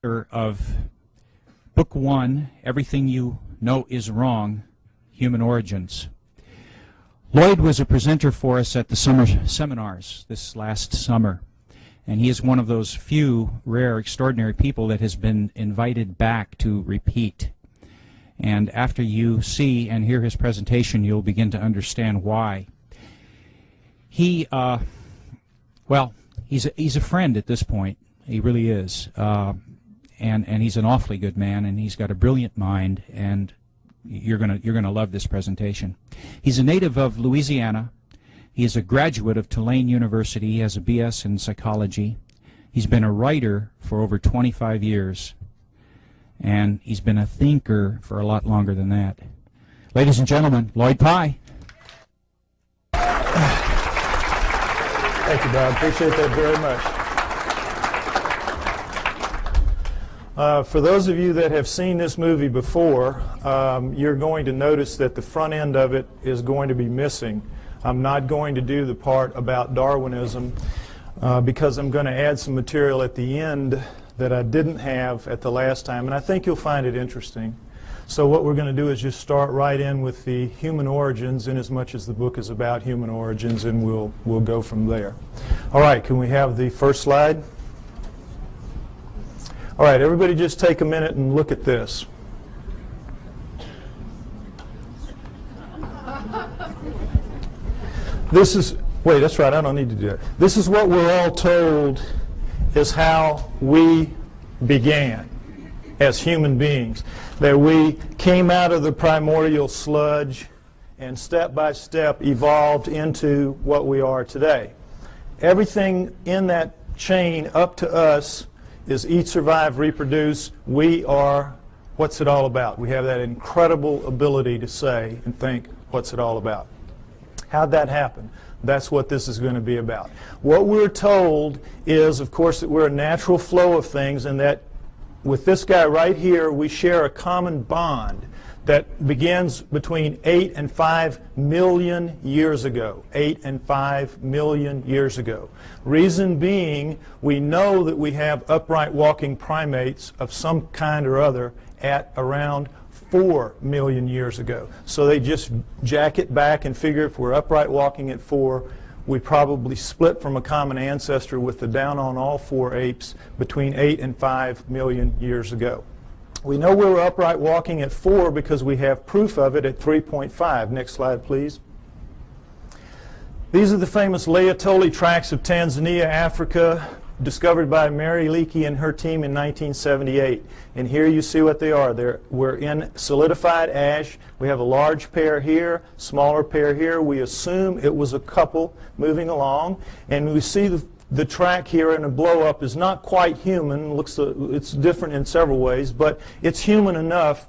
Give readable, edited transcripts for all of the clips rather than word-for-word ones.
of Book 1, Everything You Know Is Wrong, Human Origins. Lloyd was a presenter for us at the summer seminars this last summer, and he is one of those few rare, extraordinary people that has been invited back to repeat. And after you see and hear his presentation, you'll begin to understand why. He, well, he's a friend at this point. He really is. And he's an awfully good man, and he's got a brilliant mind, and you're gonna love this presentation. He's a native of Louisiana. He is a graduate of Tulane University. He has a BS in psychology. He's been a writer for over 25 years, and he's been a thinker for a lot longer than that. Ladies and gentlemen, Lloyd Pye. Thank you, Bob. Appreciate that very much. For those of you that have seen this movie before, you're going to notice that the front end of it is going to be missing. I'm not going to do the part about Darwinism because I'm going to add some material at the end that I didn't have at the last time, and I think you'll find it interesting. So what we're going to do is just start right in with the human origins, in as much as the book is about human origins, and we'll go from there. All right, can we have the first slide? All right, everybody just take a minute and look at this. This is, wait, that's right, I don't need to do that. This is what we're all told is how we began as human beings. That we came out of the primordial sludge and step by step evolved into what we are today. Everything in that chain up to us is eat, survive, reproduce. We are, what's it all about? We have that incredible ability to say and think, what's it all about? How'd that happen? That's what this is going to be about. What we're told is, of course, that we're a natural flow of things, and that with this guy right here, we share a common bond that begins between 8 and 5 million years ago. 8 and 5 million years ago. Reason being, we know that we have upright walking primates of some kind or other at around 4 million years ago. So they just jack it back and figure if we're upright walking at 4, we probably split from a common ancestor with the down on all 4 apes between 8 and 5 million years ago. We know we were upright walking at 4 because we have proof of it at 3.5. Next slide, please. These are the famous Laetoli tracts of Tanzania, Africa, discovered by Mary Leakey and her team in 1978. And here you see what they are. We're in solidified ash. We have a large pair here, smaller pair here. We assume it was a couple moving along. And we see the track here in a blow-up is not quite human. It's different in several ways, but it's human enough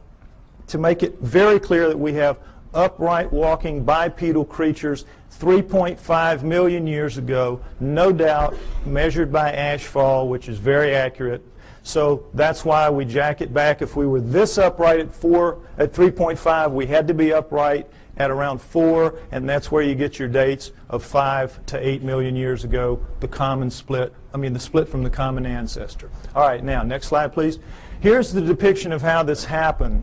to make it very clear that we have upright walking bipedal creatures 3.5 million years ago, no doubt, measured by ashfall, which is very accurate. So that's why we jack it back. If we were this upright at 3.5, we had to be upright at around 4, and that's where you get your dates of 5 to 8 million years ago, the split from the common ancestor. All right, now, next slide, please. Here's the depiction of how this happened.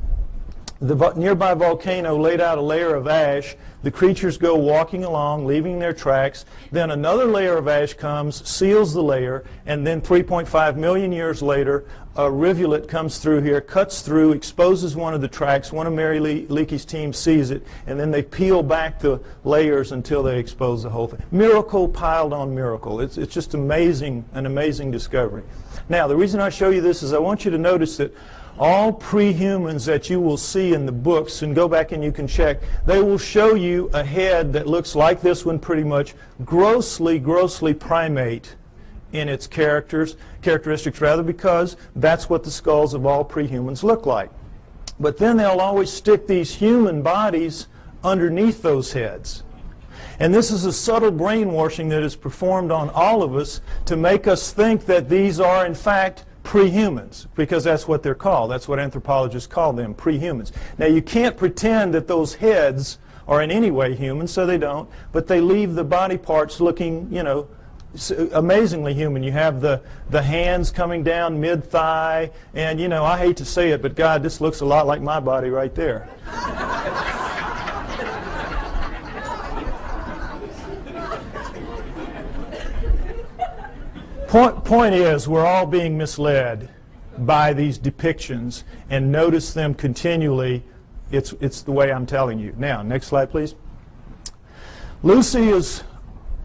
The nearby volcano laid out a layer of ash. The creatures go walking along, leaving their tracks. Then another layer of ash comes, seals the layer, and then 3.5 million years later, a rivulet comes through here, cuts through, exposes one of the tracks. One of Mary Leakey's team sees it, and then they peel back the layers until they expose the whole thing. Miracle piled on miracle. It's just amazing, an amazing discovery. Now, the reason I show you this is I want you to notice that all pre-humans that you will see in the books, and go back and you can check, they will show you a head that looks like this one pretty much, grossly primate in its characteristics rather, because that's what the skulls of all pre-humans look like. But then they'll always stick these human bodies underneath those heads. And this is a subtle brainwashing that is performed on all of us to make us think that these are in fact pre-humans, because that's what they're called. That's what anthropologists call them, pre-humans. Now, you can't pretend that those heads are in any way human, so they don't, but they leave the body parts looking, you know, amazingly human. You have the hands coming down mid-thigh, and you know, I hate to say it, but God, this looks a lot like my body right there. Point is, we're all being misled by these depictions, and notice them continually. It's the way I'm telling you. Now, next slide, please. Lucy is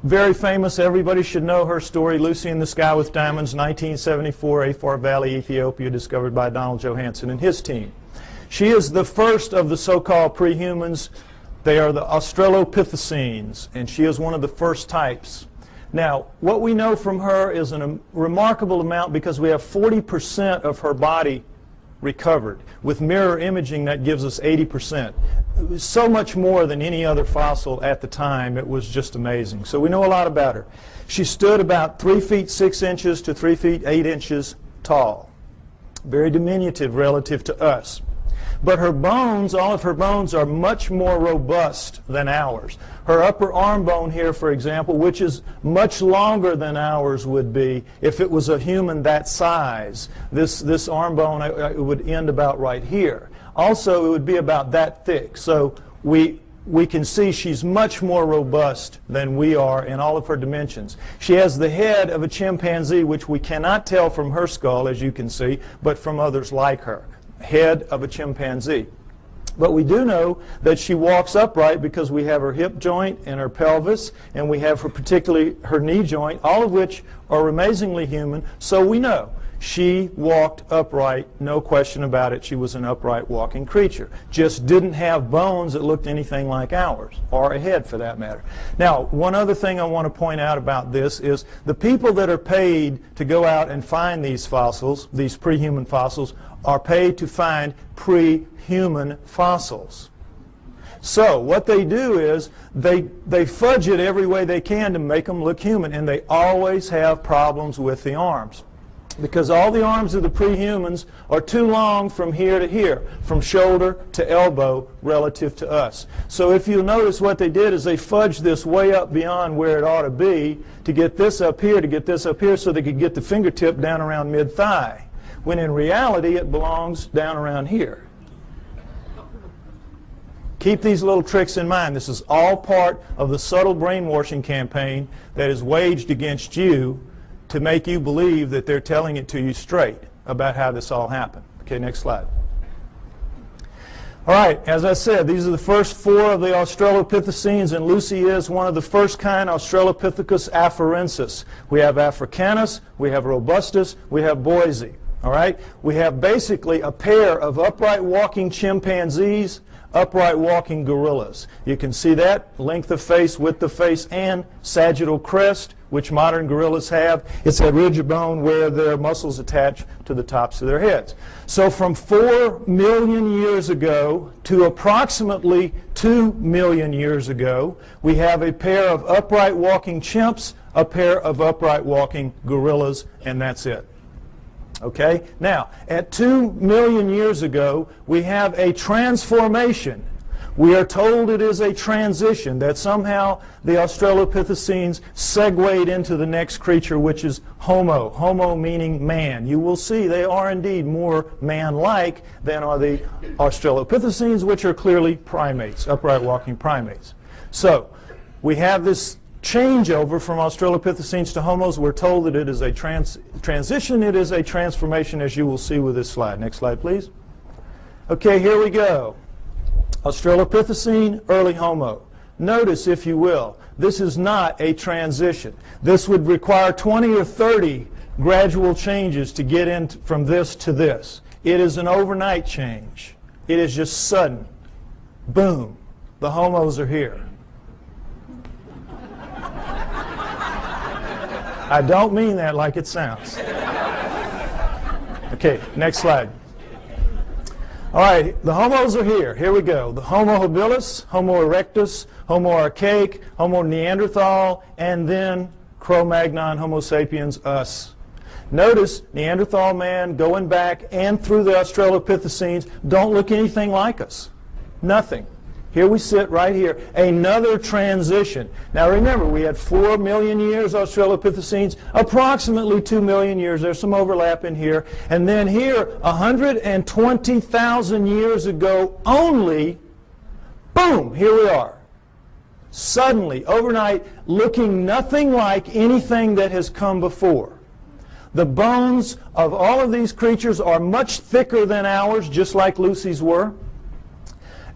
very famous. Everybody should know her story. Lucy in the Sky with Diamonds, 1974, Afar Valley, Ethiopia, discovered by Donald Johanson and his team. She is the first of the so-called pre-humans. They are the Australopithecines, and she is one of the first types. Now, what we know from her is a remarkable amount, because we have 40% of her body recovered. With mirror imaging, that gives us 80%. It was so much more than any other fossil at the time. It was just amazing. So we know a lot about her. She stood about 3 feet 6 inches to 3 feet 8 inches tall. Very diminutive relative to us. But her bones, all of her bones, are much more robust than ours. Her upper arm bone here, for example, which is much longer than ours would be if it was a human that size. This arm bone it would end about right here. Also, it would be about that thick. So we can see she's much more robust than we are in all of her dimensions. She has the head of a chimpanzee, which we cannot tell from her skull, as you can see, but from others like her. Head of a chimpanzee. But we do know that she walks upright because we have her hip joint and her pelvis, and we have particularly her knee joint, all of which are amazingly human. So we know she walked upright, no question about it. She was an upright walking creature. Just didn't have bones that looked anything like ours, or a head for that matter. Now, one other thing I want to point out about this is the people that are paid to go out and find these fossils, these pre-human fossils, are paid to find pre-human fossils. So what they do is they fudge it every way they can to make them look human, and they always have problems with the arms, because all the arms of the pre-humans are too long from here to here, from shoulder to elbow relative to us. So if you'll notice, what they did is they fudged this way up beyond where it ought to be to get this up here, so they could get the fingertip down around mid-thigh, when in reality it belongs down around here. Keep these little tricks in mind. This is all part of the subtle brainwashing campaign that is waged against you to make you believe that they're telling it to you straight about how this all happened. Okay, next slide. All right, as I said, these are the first 4 of the Australopithecines, and Lucy is one of the first kind, Australopithecus afarensis. We have Africanus, we have Robustus, we have Boise. All right, we have basically a pair of upright walking chimpanzees, upright walking gorillas. You can see that, length of face, width of face, and sagittal crest, which modern gorillas have. It's that ridge of bone where their muscles attach to the tops of their heads. So from 4 million years ago to approximately 2 million years ago, we have a pair of upright walking chimps, a pair of upright walking gorillas, and that's it. Okay? Now, at 2 million years ago, we have a transformation. We are told it is a transition, that somehow the Australopithecines segued into the next creature, which is Homo. Homo meaning man. You will see they are indeed more man-like than are the Australopithecines, which are clearly primates, upright walking primates. So, we have this changeover from Australopithecines to Homos. We're told that it is a transition, it is a transformation, as you will see with this slide. Next slide, please. Okay, here we go. Australopithecine, early Homo. Notice, if you will, this is not a transition. This would require 20 or 30 gradual changes to get in from this to this. It is an overnight change. It is just sudden. Boom. The Homos are here. I don't mean that like it sounds. Okay, next slide. All right, the Homos are here. Here we go. The Homo habilis, Homo erectus, Homo archaic, Homo neanderthal, and then Cro-Magnon, Homo sapiens, us. Notice Neanderthal man going back and through the Australopithecines don't look anything like us. Nothing. Here we sit right here. Another transition. Now remember, we had 4 million years Australopithecines, approximately 2 million years. There's some overlap in here. And then here, 120,000 years ago only, boom, here we are. Suddenly, overnight, looking nothing like anything that has come before. The bones of all of these creatures are much thicker than ours, just like Lucy's were.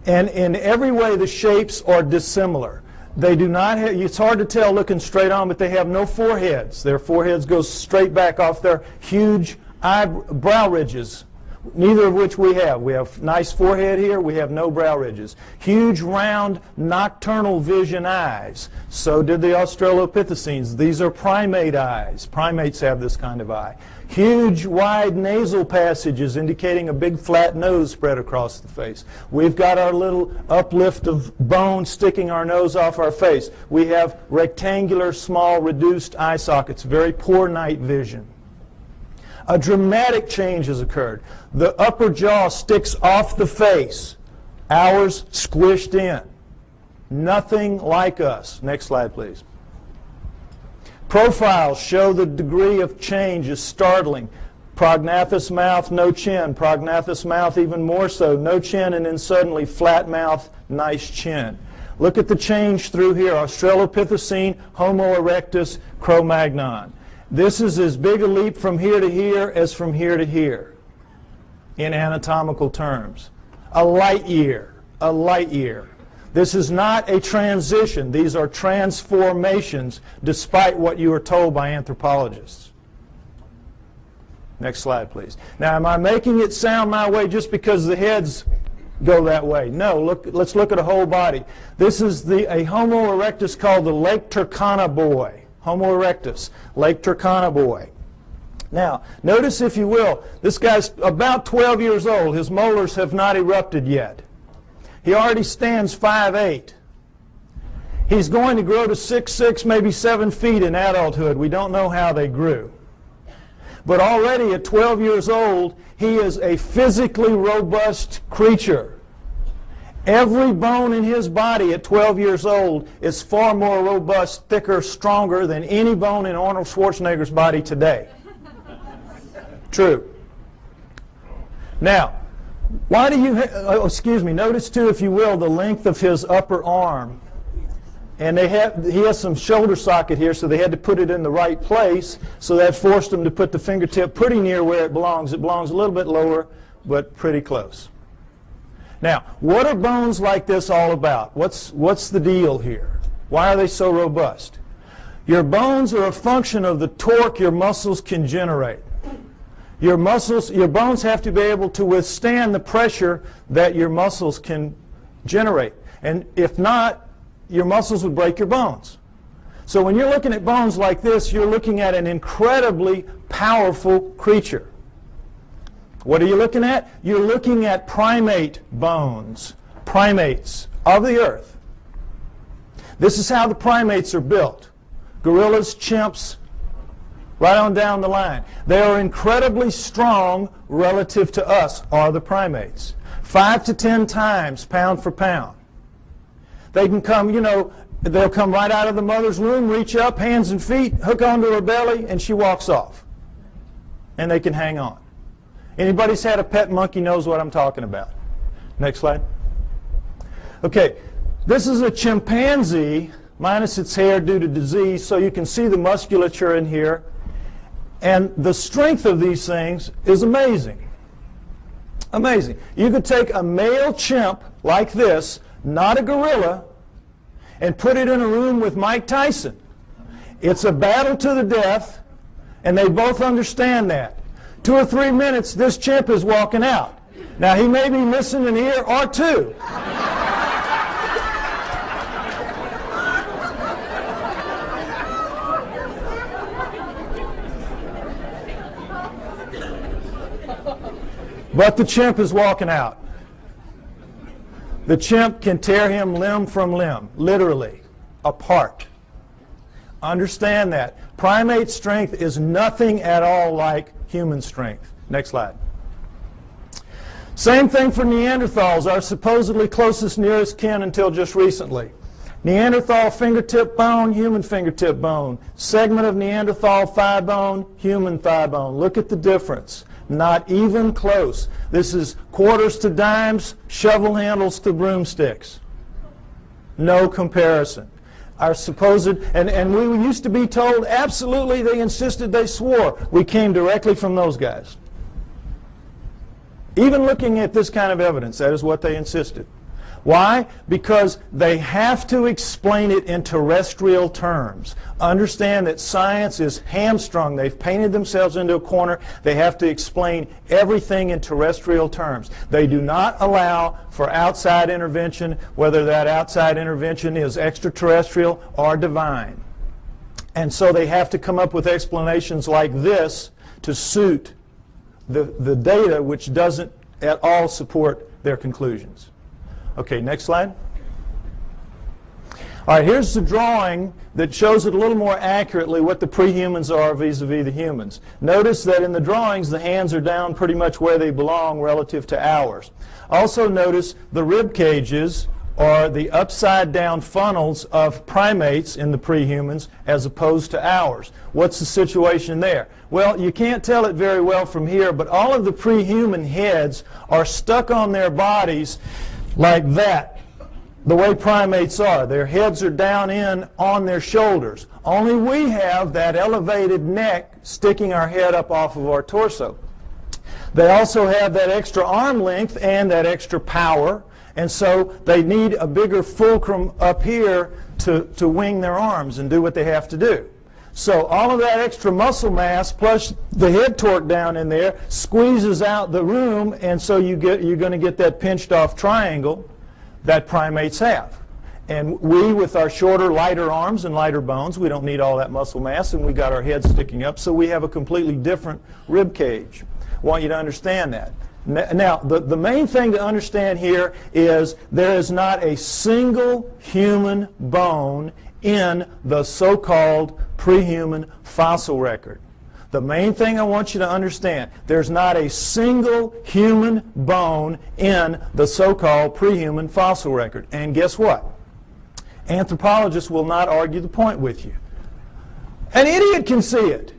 And in every way, the shapes are dissimilar. They do not have, it's hard to tell looking straight on, but they have no foreheads. Their foreheads go straight back off their huge brow ridges, neither of which we have. We have nice forehead here. We have no brow ridges. Huge, round, nocturnal vision eyes. So did the Australopithecines. These are primate eyes. Primates have this kind of eye. Huge, wide nasal passages indicating a big flat nose spread across the face. We've got our little uplift of bone sticking our nose off our face. We have rectangular, small, reduced eye sockets. Very poor night vision. A dramatic change has occurred. The upper jaw sticks off the face. Ours squished in. Nothing like us. Next slide, please. Profiles show the degree of change is startling. Prognathous mouth, no chin. Prognathous mouth even more so. No chin, and then suddenly flat mouth, nice chin. Look at the change through here. Australopithecine, Homo erectus, Cro-Magnon. This is as big a leap from here to here as from here to here in anatomical terms. A light year. A light year. This is not a transition. These are transformations, despite what you are told by anthropologists. Next slide, please. Now, am I making it sound my way just because the heads go that way? No, let's look at a whole body. This is a Homo erectus called the Lake Turkana boy. Homo erectus, Lake Turkana boy. Now, notice, if you will, this guy's about 12 years old. His molars have not erupted yet. He already stands 5'8". He's going to grow to 6'6", maybe 7 feet in adulthood. We don't know how they grew. But already at 12 years old, he is a physically robust creature. Every bone in his body at 12 years old is far more robust, thicker, stronger than any bone in Arnold Schwarzenegger's body today. True. Now, why do you, notice too, if you will, the length of his upper arm. And he has some shoulder socket here, so they had to put it in the right place, so that forced him to put the fingertip pretty near where it belongs. It belongs a little bit lower, but pretty close. Now, what are bones like this all about? What's the deal here? Why are they so robust? Your bones are a function of the torque your muscles can generate. Your bones have to be able to withstand the pressure that your muscles can generate. And if not, your muscles would break your bones. So when you're looking at bones like this, you're looking at an incredibly powerful creature. What are you looking at? You're looking at primate bones, primates of the earth. This is how the primates are built. Gorillas, chimps, right on down the line. They are incredibly strong relative to us, are the primates. 5 to 10 times pound for pound. They can come, they'll come right out of the mother's womb, reach up, hands and feet, hook onto her belly, and she walks off. And they can hang on. Anybody's had a pet monkey knows what I'm talking about. Next slide. Okay, this is a chimpanzee minus its hair due to disease, so you can see the musculature in here. And the strength of these things is amazing. Amazing. You could take a male chimp like this, not a gorilla, and put it in a room with Mike Tyson. It's a battle to the death, and they both understand that. 2 or 3 minutes, this chimp is walking out. Now, he may be missing an ear or two. But the chimp is walking out. The chimp can tear him limb from limb, literally, apart. Understand that. Primate strength is nothing at all like human strength. Next slide. Same thing for Neanderthals, our supposedly closest nearest kin until just recently. Neanderthal fingertip bone, human fingertip bone. Segment of Neanderthal thigh bone, human thigh bone. Look at the difference. Not even close. This is quarters to dimes, shovel handles to broomsticks. No comparison. Our supposed, and we used to be told, absolutely, they insisted, they swore. We came directly from those guys. Even looking at this kind of evidence, that is what they insisted. Why? Because they have to explain it in terrestrial terms. Understand that science is hamstrung. They've painted themselves into a corner. They have to explain everything in terrestrial terms. They do not allow for outside intervention, whether that outside intervention is extraterrestrial or divine. And so they have to come up with explanations like this to suit the data, which doesn't at all support their conclusions. Okay, next slide. All right, here's the drawing that shows it a little more accurately what the prehumans are vis-a-vis the humans. Notice that in the drawings the hands are down pretty much where they belong relative to ours. Also notice the rib cages are the upside down funnels of primates in the prehumans as opposed to ours. What's the situation there? Well, you can't tell it very well from here, but all of the prehuman heads are stuck on their bodies like that, the way primates are. Their heads are down in on their shoulders. Only we have that elevated neck sticking our head up off of our torso. They also have that extra arm length and that extra power, and so they need a bigger fulcrum up here to wing their arms and do what they have to do. So all of that extra muscle mass plus the head torque down in there squeezes out the room, and so you're going to get that pinched off triangle that primates have. And we, with our shorter, lighter arms and lighter bones, we don't need all that muscle mass, and we got our heads sticking up, so we have a completely different rib cage. I want you to understand that. Now, the main thing to understand here is there is not a single human bone in the so-called prehuman fossil record. The main thing I want you to understand, there's not a single human bone in the so-called prehuman fossil record. And guess what? Anthropologists will not argue the point with you. An idiot can see it.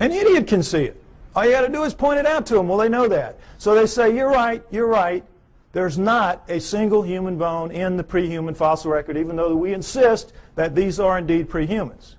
An idiot can see it. All you got to do is point it out to them. Well, they know that. So they say, you're right, you're right. There's not a single human bone in the prehuman fossil record, even though we insist that these are indeed prehumans.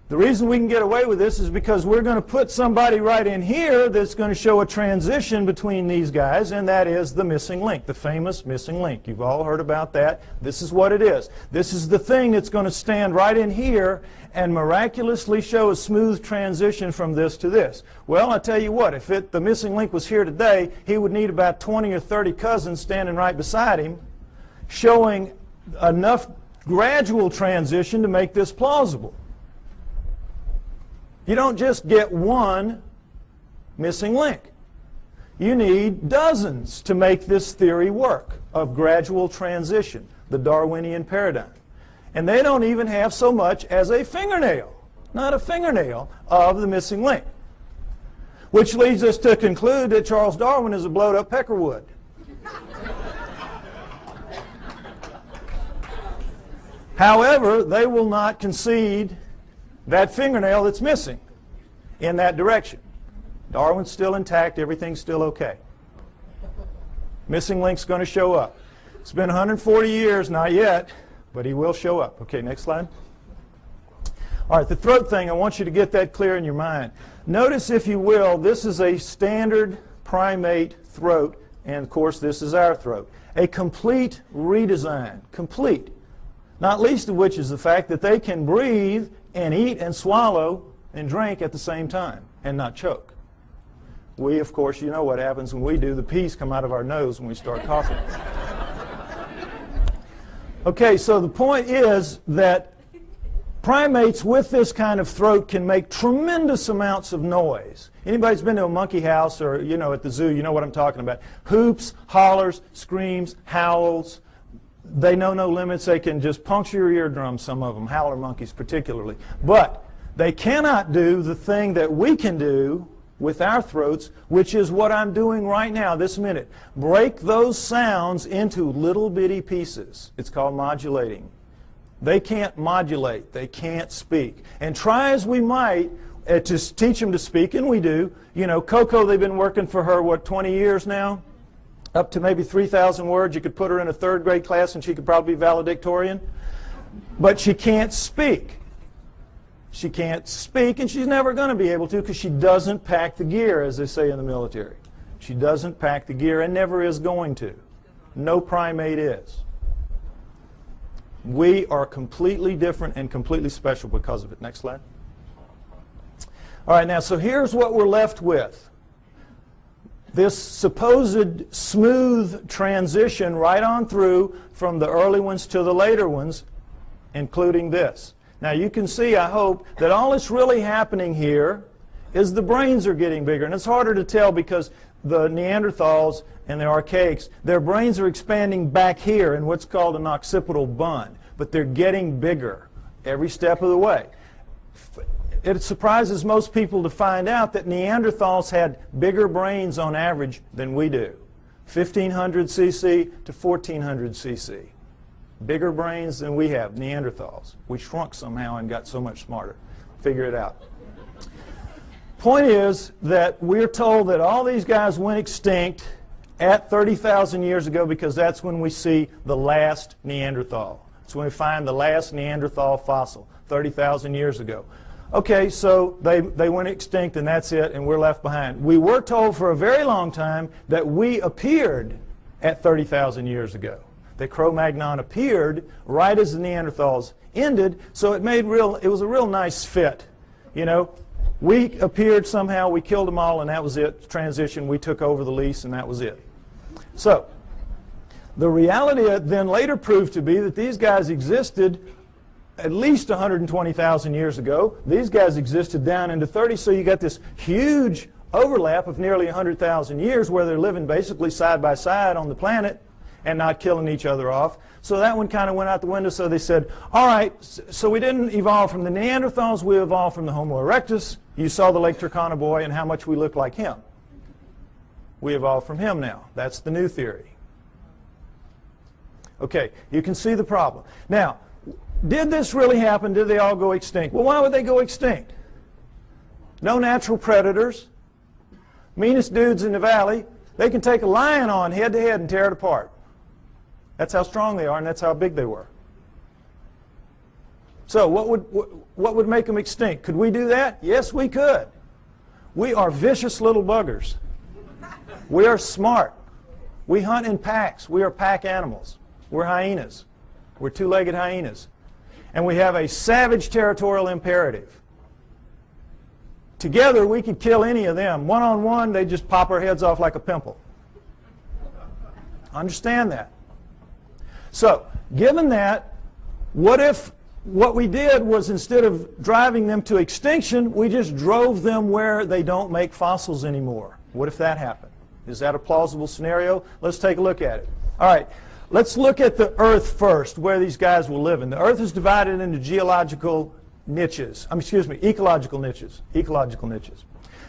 The reason we can get away with this is because we're going to put somebody right in here that's going to show a transition between these guys, and that is the missing link, the famous missing link. You've all heard about that. This is what it is. This is the thing that's going to stand right in here and miraculously show a smooth transition from this to this. Well, I tell you what, if the missing link was here today, he would need about 20 or 30 cousins standing right beside him, showing enough gradual transition to make this plausible. You don't just get one missing link. You need dozens to make this theory work of gradual transition, the Darwinian paradigm. And they don't even have so much as a fingernail, not a fingernail, of the missing link. Which leads us to conclude that Charles Darwin is a blowed-up peckerwood. However, they will not concede that fingernail that's missing in that direction. Darwin's still intact, everything's still okay. Missing link's going to show up. It's been 140 years, not yet, but he will show up. Okay, next slide. All right, the throat thing, I want you to get that clear in your mind. Notice, if you will, this is a standard primate throat, and of course this is our throat. A complete redesign, complete. Not least of which is the fact that they can breathe and eat and swallow and drink at the same time and not choke. We, of course, you know what happens when we do. The peas come out of our nose when we start coughing. Okay, so the point is that primates with this kind of throat can make tremendous amounts of noise. Anybody's been to a monkey house or, you know, at the zoo, you know what I'm talking about. Hoops, hollers, screams, howls. They know no limits. They can just puncture your eardrums, some of them, howler monkeys particularly. But they cannot do the thing that we can do with our throats, which is what I'm doing right now, this minute. Break those sounds into little bitty pieces. It's called modulating. They can't modulate. They can't speak. And try as we might to teach them to speak, and we do. You know, Coco, they've been working for her, what, 20 years now? Up to maybe 3,000 words. You could put her in a third grade class and she could probably be valedictorian. But she can't speak. She can't speak, and she's never going to be able to because she doesn't pack the gear, as they say in the military. She doesn't pack the gear and never is going to. No primate is. We are completely different and completely special because of it. Next slide. All right, now, so here's what we're left with. This supposed smooth transition right on through from the early ones to the later ones, including this. Now, you can see, I hope, that all that's really happening here is the brains are getting bigger. And it's harder to tell because the Neanderthals and the archaics, their brains are expanding back here in what's called an occipital bun. But they're getting bigger every step of the way. It surprises most people to find out that Neanderthals had bigger brains on average than we do. 1,500 cc to 1,400 cc. Bigger brains than we have, Neanderthals. We shrunk somehow and got so much smarter. Figure it out. Point is that we're told that all these guys went extinct at 30,000 years ago because that's when we see the last Neanderthal. That's when we find the last Neanderthal fossil, 30,000 years ago. Okay, so they went extinct and that's it, and we're left behind. We were told for a very long time that we appeared at 30,000 years ago. That Cro-Magnon appeared right as the Neanderthals ended, so it was a real nice fit. You know, we appeared somehow, we killed them all, and that was it. Transition, we took over the lease, and that was it. So, the reality then later proved to be that these guys existed at least 120,000 years ago. These guys existed down into 30, so you got this huge overlap of nearly 100,000 years where they're living basically side by side on the planet and not killing each other off. So that one kind of went out the window, so they said, all right, so we didn't evolve from the Neanderthals, we evolved from the Homo erectus. You saw the Lake Turkana boy and how much we look like him. We evolved from him now. That's the new theory. Okay, you can see the problem. Now, did this really happen? Did they all go extinct? Well, why would they go extinct? No natural predators. Meanest dudes in the valley. They can take a lion on head to head and tear it apart. That's how strong they are, and that's how big they were. So what would make them extinct? Could we do that? Yes, we could. We are vicious little buggers. We are smart. We hunt in packs. We are pack animals. We're hyenas. We're two-legged hyenas. And we have a savage territorial imperative. Together, we could kill any of them. One-on-one, they just pop our heads off like a pimple. Understand that. So, given that, what if what we did was instead of driving them to extinction, we just drove them where they don't make fossils anymore? What if that happened? Is that a plausible scenario? Let's take a look at it. All right. Let's look at the Earth first, where these guys will live in. The Earth is divided into ecological niches. Ecological niches.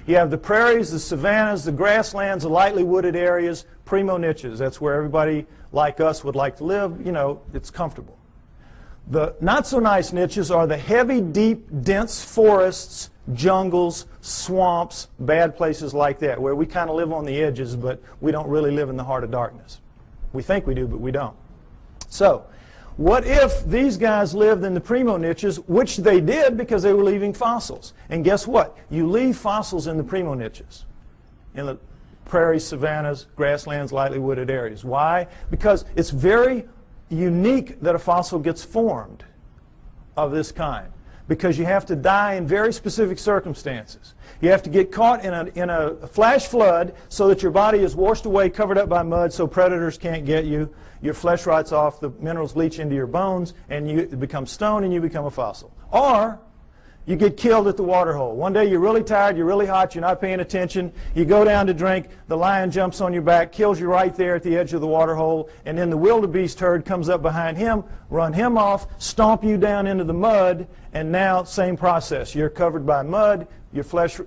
You have the prairies, the savannas, the grasslands, the lightly wooded areas, primo niches. That's where everybody like us would like to live. You know, it's comfortable. The not so nice niches are the heavy, deep, dense forests, jungles, swamps, bad places like that, where we kind of live on the edges, but we don't really live in the heart of darkness. We think we do, but we don't. So, what if these guys lived in the primo niches, which they did because they were leaving fossils? And guess what? You leave fossils in the primo niches, in the prairies, savannas, grasslands, lightly wooded areas. Why? Because it's very unique that a fossil gets formed of this kind, because you have to die in very specific circumstances. You have to get caught in a flash flood so that your body is washed away, covered up by mud, so predators can't get you. Your flesh rots off, the minerals leach into your bones, and you become stone and you become a fossil. Or you get killed at the water hole. One day you're really tired, you're really hot, you're not paying attention, you go down to drink, the lion jumps on your back, kills you right there at the edge of the water hole, and then the wildebeest herd comes up behind him, run him off, stomp you down into the mud, and now same process. You're covered by mud, your flesh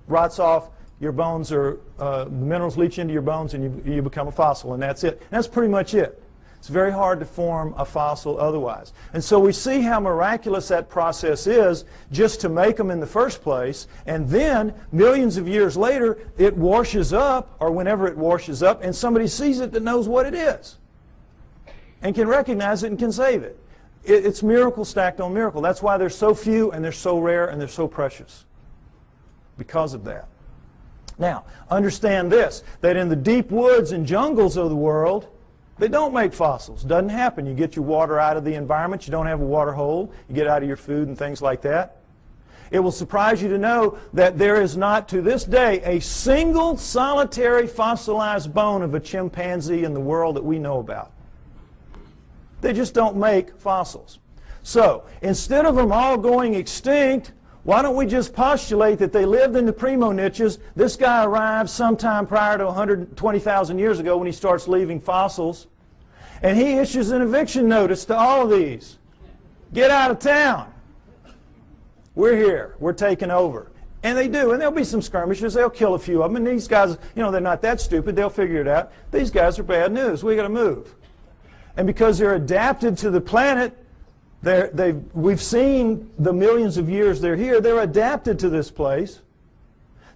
rots off, your bones are, the minerals leach into your bones and you become a fossil, and that's it. And that's pretty much it. It's very hard to form a fossil otherwise. And so we see how miraculous that process is just to make them in the first place, and then millions of years later it washes up, or whenever it washes up, and somebody sees it that knows what it is and can recognize it and can save it. It's miracle stacked on miracle. That's why they're so few and they're so rare and they're so precious, because of that. Now, understand this, that in the deep woods and jungles of the world, they don't make fossils. Doesn't happen. You get your water out of the environment. You don't have a water hole. You get out of your food and things like that. It will surprise you to know that there is not, to this day, a single solitary fossilized bone of a chimpanzee in the world that we know about. They just don't make fossils. So, instead of them all going extinct, why don't we just postulate that they lived in the primo niches? This guy arrived sometime prior to 120,000 years ago when he starts leaving fossils. And he issues an eviction notice to all of these. Get out of town. We're here. We're taking over. And they do. And there'll be some skirmishes. They'll kill a few of them. And these guys, you know, they're not that stupid. They'll figure it out. These guys are bad news. We got to move. And because they're adapted to the planet, we've seen the millions of years they're here. They're adapted to this place.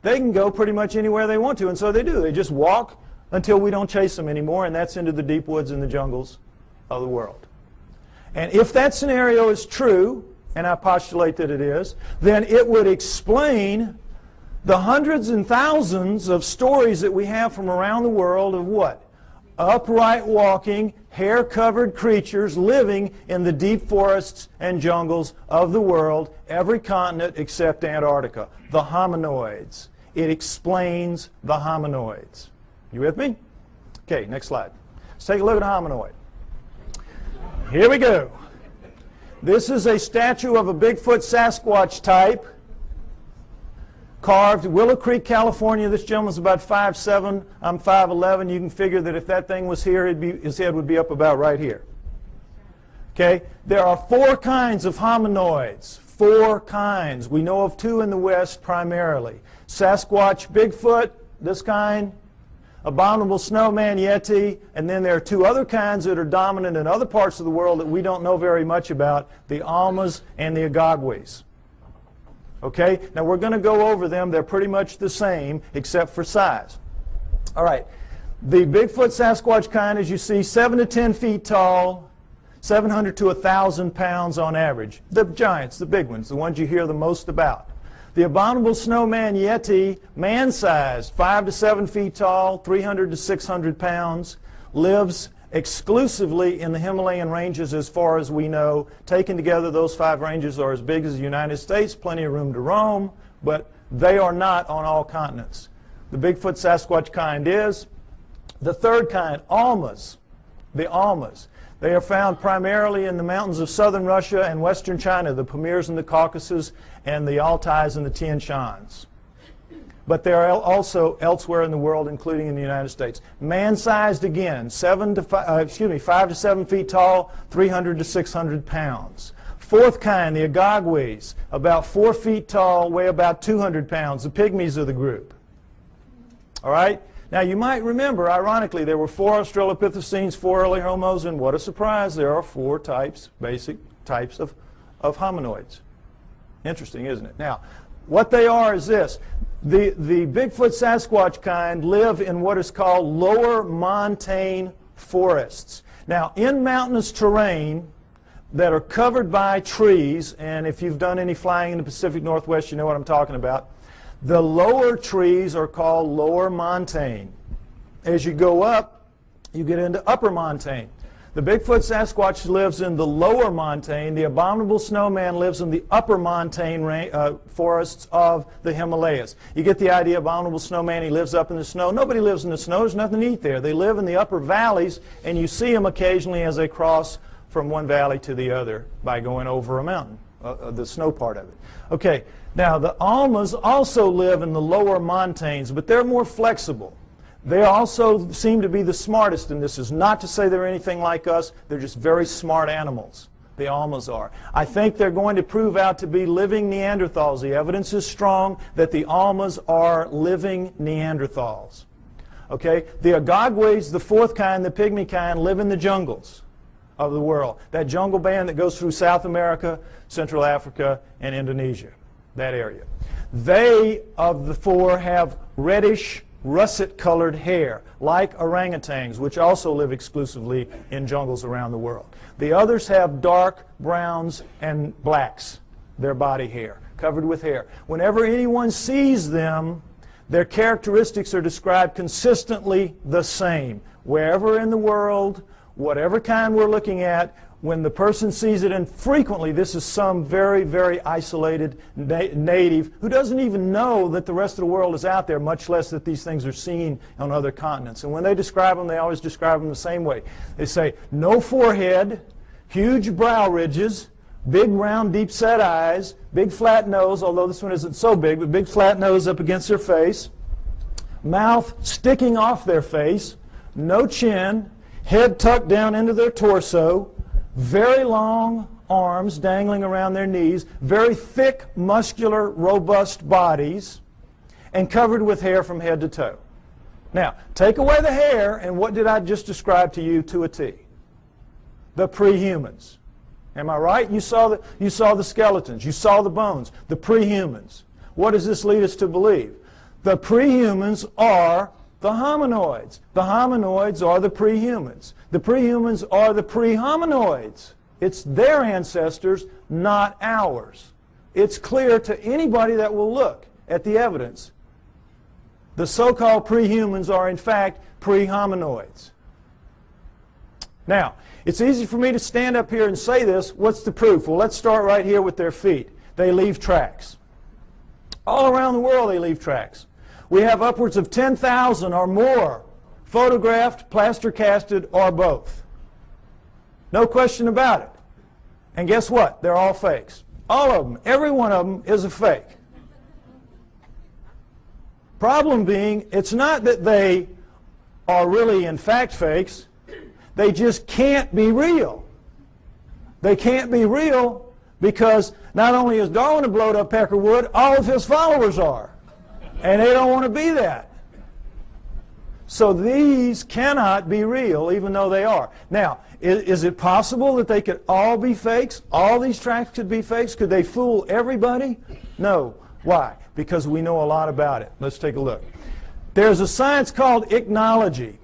They can go pretty much anywhere they want to, and so they do. They just walk until we don't chase them anymore, and that's into the deep woods and the jungles of the world. And if that scenario is true, and I postulate that it is, then it would explain the hundreds and thousands of stories that we have from around the world of what? Upright walking, hair-covered creatures living in the deep forests and jungles of the world, every continent except Antarctica. The hominoids. It explains the hominoids. You with me? Okay, next slide. Let's take a look at a hominoid. Here we go. This is a statue of a Bigfoot Sasquatch type, carved Willow Creek, California. This gentleman's about 5'7". I'm 5'11". You can figure that if that thing was here, his head would be up about right here. Okay? There are 4 kinds of hominoids. 4 kinds. We know of 2 in the West primarily. Sasquatch Bigfoot, this kind. Abominable snowman Yeti. And then there are 2 other kinds that are dominant in other parts of the world that we don't know very much about. The Almas and the Agagwis. Okay, now we're going to go over them. They're pretty much the same except for size. All right, the Bigfoot Sasquatch kind, as you see, 7 to 10 feet tall, 700 to 1,000 pounds on average. The giants, the big ones, the ones you hear the most about. The Abominable Snowman Yeti, man-sized, 5 to 7 feet tall, 300 to 600 pounds, lives exclusively in the Himalayan ranges as far as we know. Taken together, those 5 ranges are as big as the United States, plenty of room to roam, but they are not on all continents. The Bigfoot Sasquatch kind is. The third kind, Almas. The Almas. They are found primarily in the mountains of southern Russia and western China, the Pamirs and the Caucasus, and the Altais and the Tian Shans. But they are also elsewhere in the world, including in the United States. Man-sized again, 5 to 7 feet tall, 300 to 600 pounds. Fourth kind, the Agagwis, about 4 feet tall, weigh about 200 pounds, the pygmies of the group. All right? Now, you might remember, ironically, there were 4 Australopithecines, 4 early homos, and what a surprise, there are 4 types, basic types of hominoids. Interesting, isn't it? Now, what they are is this. The Bigfoot Sasquatch kind live in what is called lower montane forests. Now, in mountainous terrain that are covered by trees, and if you've done any flying in the Pacific Northwest, you know what I'm talking about, the lower trees are called lower montane. As you go up, you get into upper montane. The Bigfoot Sasquatch lives in the lower montane. The Abominable Snowman lives in the upper montane forests of the Himalayas. You get the idea, Abominable Snowman, he lives up in the snow. Nobody lives in the snow. There's nothing to eat there. They live in the upper valleys, and you see them occasionally as they cross from one valley to the other by going over a mountain, the snow part of it. Okay, now the Almas also live in the lower montanes, but they're more flexible. They also seem to be the smartest, and this is not to say they're anything like us. They're just very smart animals. The Almas are. I think they're going to prove out to be living Neanderthals. The evidence is strong that the Almas are living Neanderthals. Okay? The Agogwes, the fourth kind, the pygmy kind, live in the jungles of the world. That jungle band that goes through South America, Central Africa, and Indonesia. That area. They, of the four, have reddish, russet-colored hair, like orangutans, which also live exclusively in jungles around the world. The others have dark browns and blacks, their body hair, covered with hair. Whenever anyone sees them, their characteristics are described consistently the same. Wherever in the world, whatever kind we're looking at, when the person sees it, and frequently this is some very, very isolated native who doesn't even know that the rest of the world is out there, much less that these things are seen on other continents. And when they describe them, they always describe them the same way. They say, no forehead, huge brow ridges, big round deep set eyes, big flat nose, although this one isn't so big, but big flat nose up against their face, mouth sticking off their face, no chin, head tucked down into their torso, very long arms dangling around their knees, very thick, muscular, robust bodies, and covered with hair from head to toe. Now, take away the hair, and what did I just describe to you to a T? The pre-humans. Am I right? You saw the skeletons. You saw the bones. The pre-humans. What does this lead us to believe? The pre-humans are the hominoids. The hominoids are the pre-humans. The pre-humans are the pre-hominoids. It's their ancestors, not ours. It's clear to anybody that will look at the evidence. The so-called pre-humans are, in fact, pre-hominoids. Now, it's easy for me to stand up here and say this. What's the proof? Well, let's start right here with their feet. They leave tracks. All around the world they leave tracks. We have upwards of 10,000 or more photographed, plaster casted, or both. No question about it. And guess what? They're all fakes. All of them. Every one of them is a fake. Problem being, it's not that they are really in fact fakes. They just can't be real. They can't be real because not only is Darwin a blowed up peckerwood, all of his followers are. And they don't want to be that. So these cannot be real, even though they are. Now, is it possible that they could all be fakes? All these tracks could be fakes? Could they fool everybody? No. Why? Because we know a lot about it. Let's take a look. There's a science called ichnology.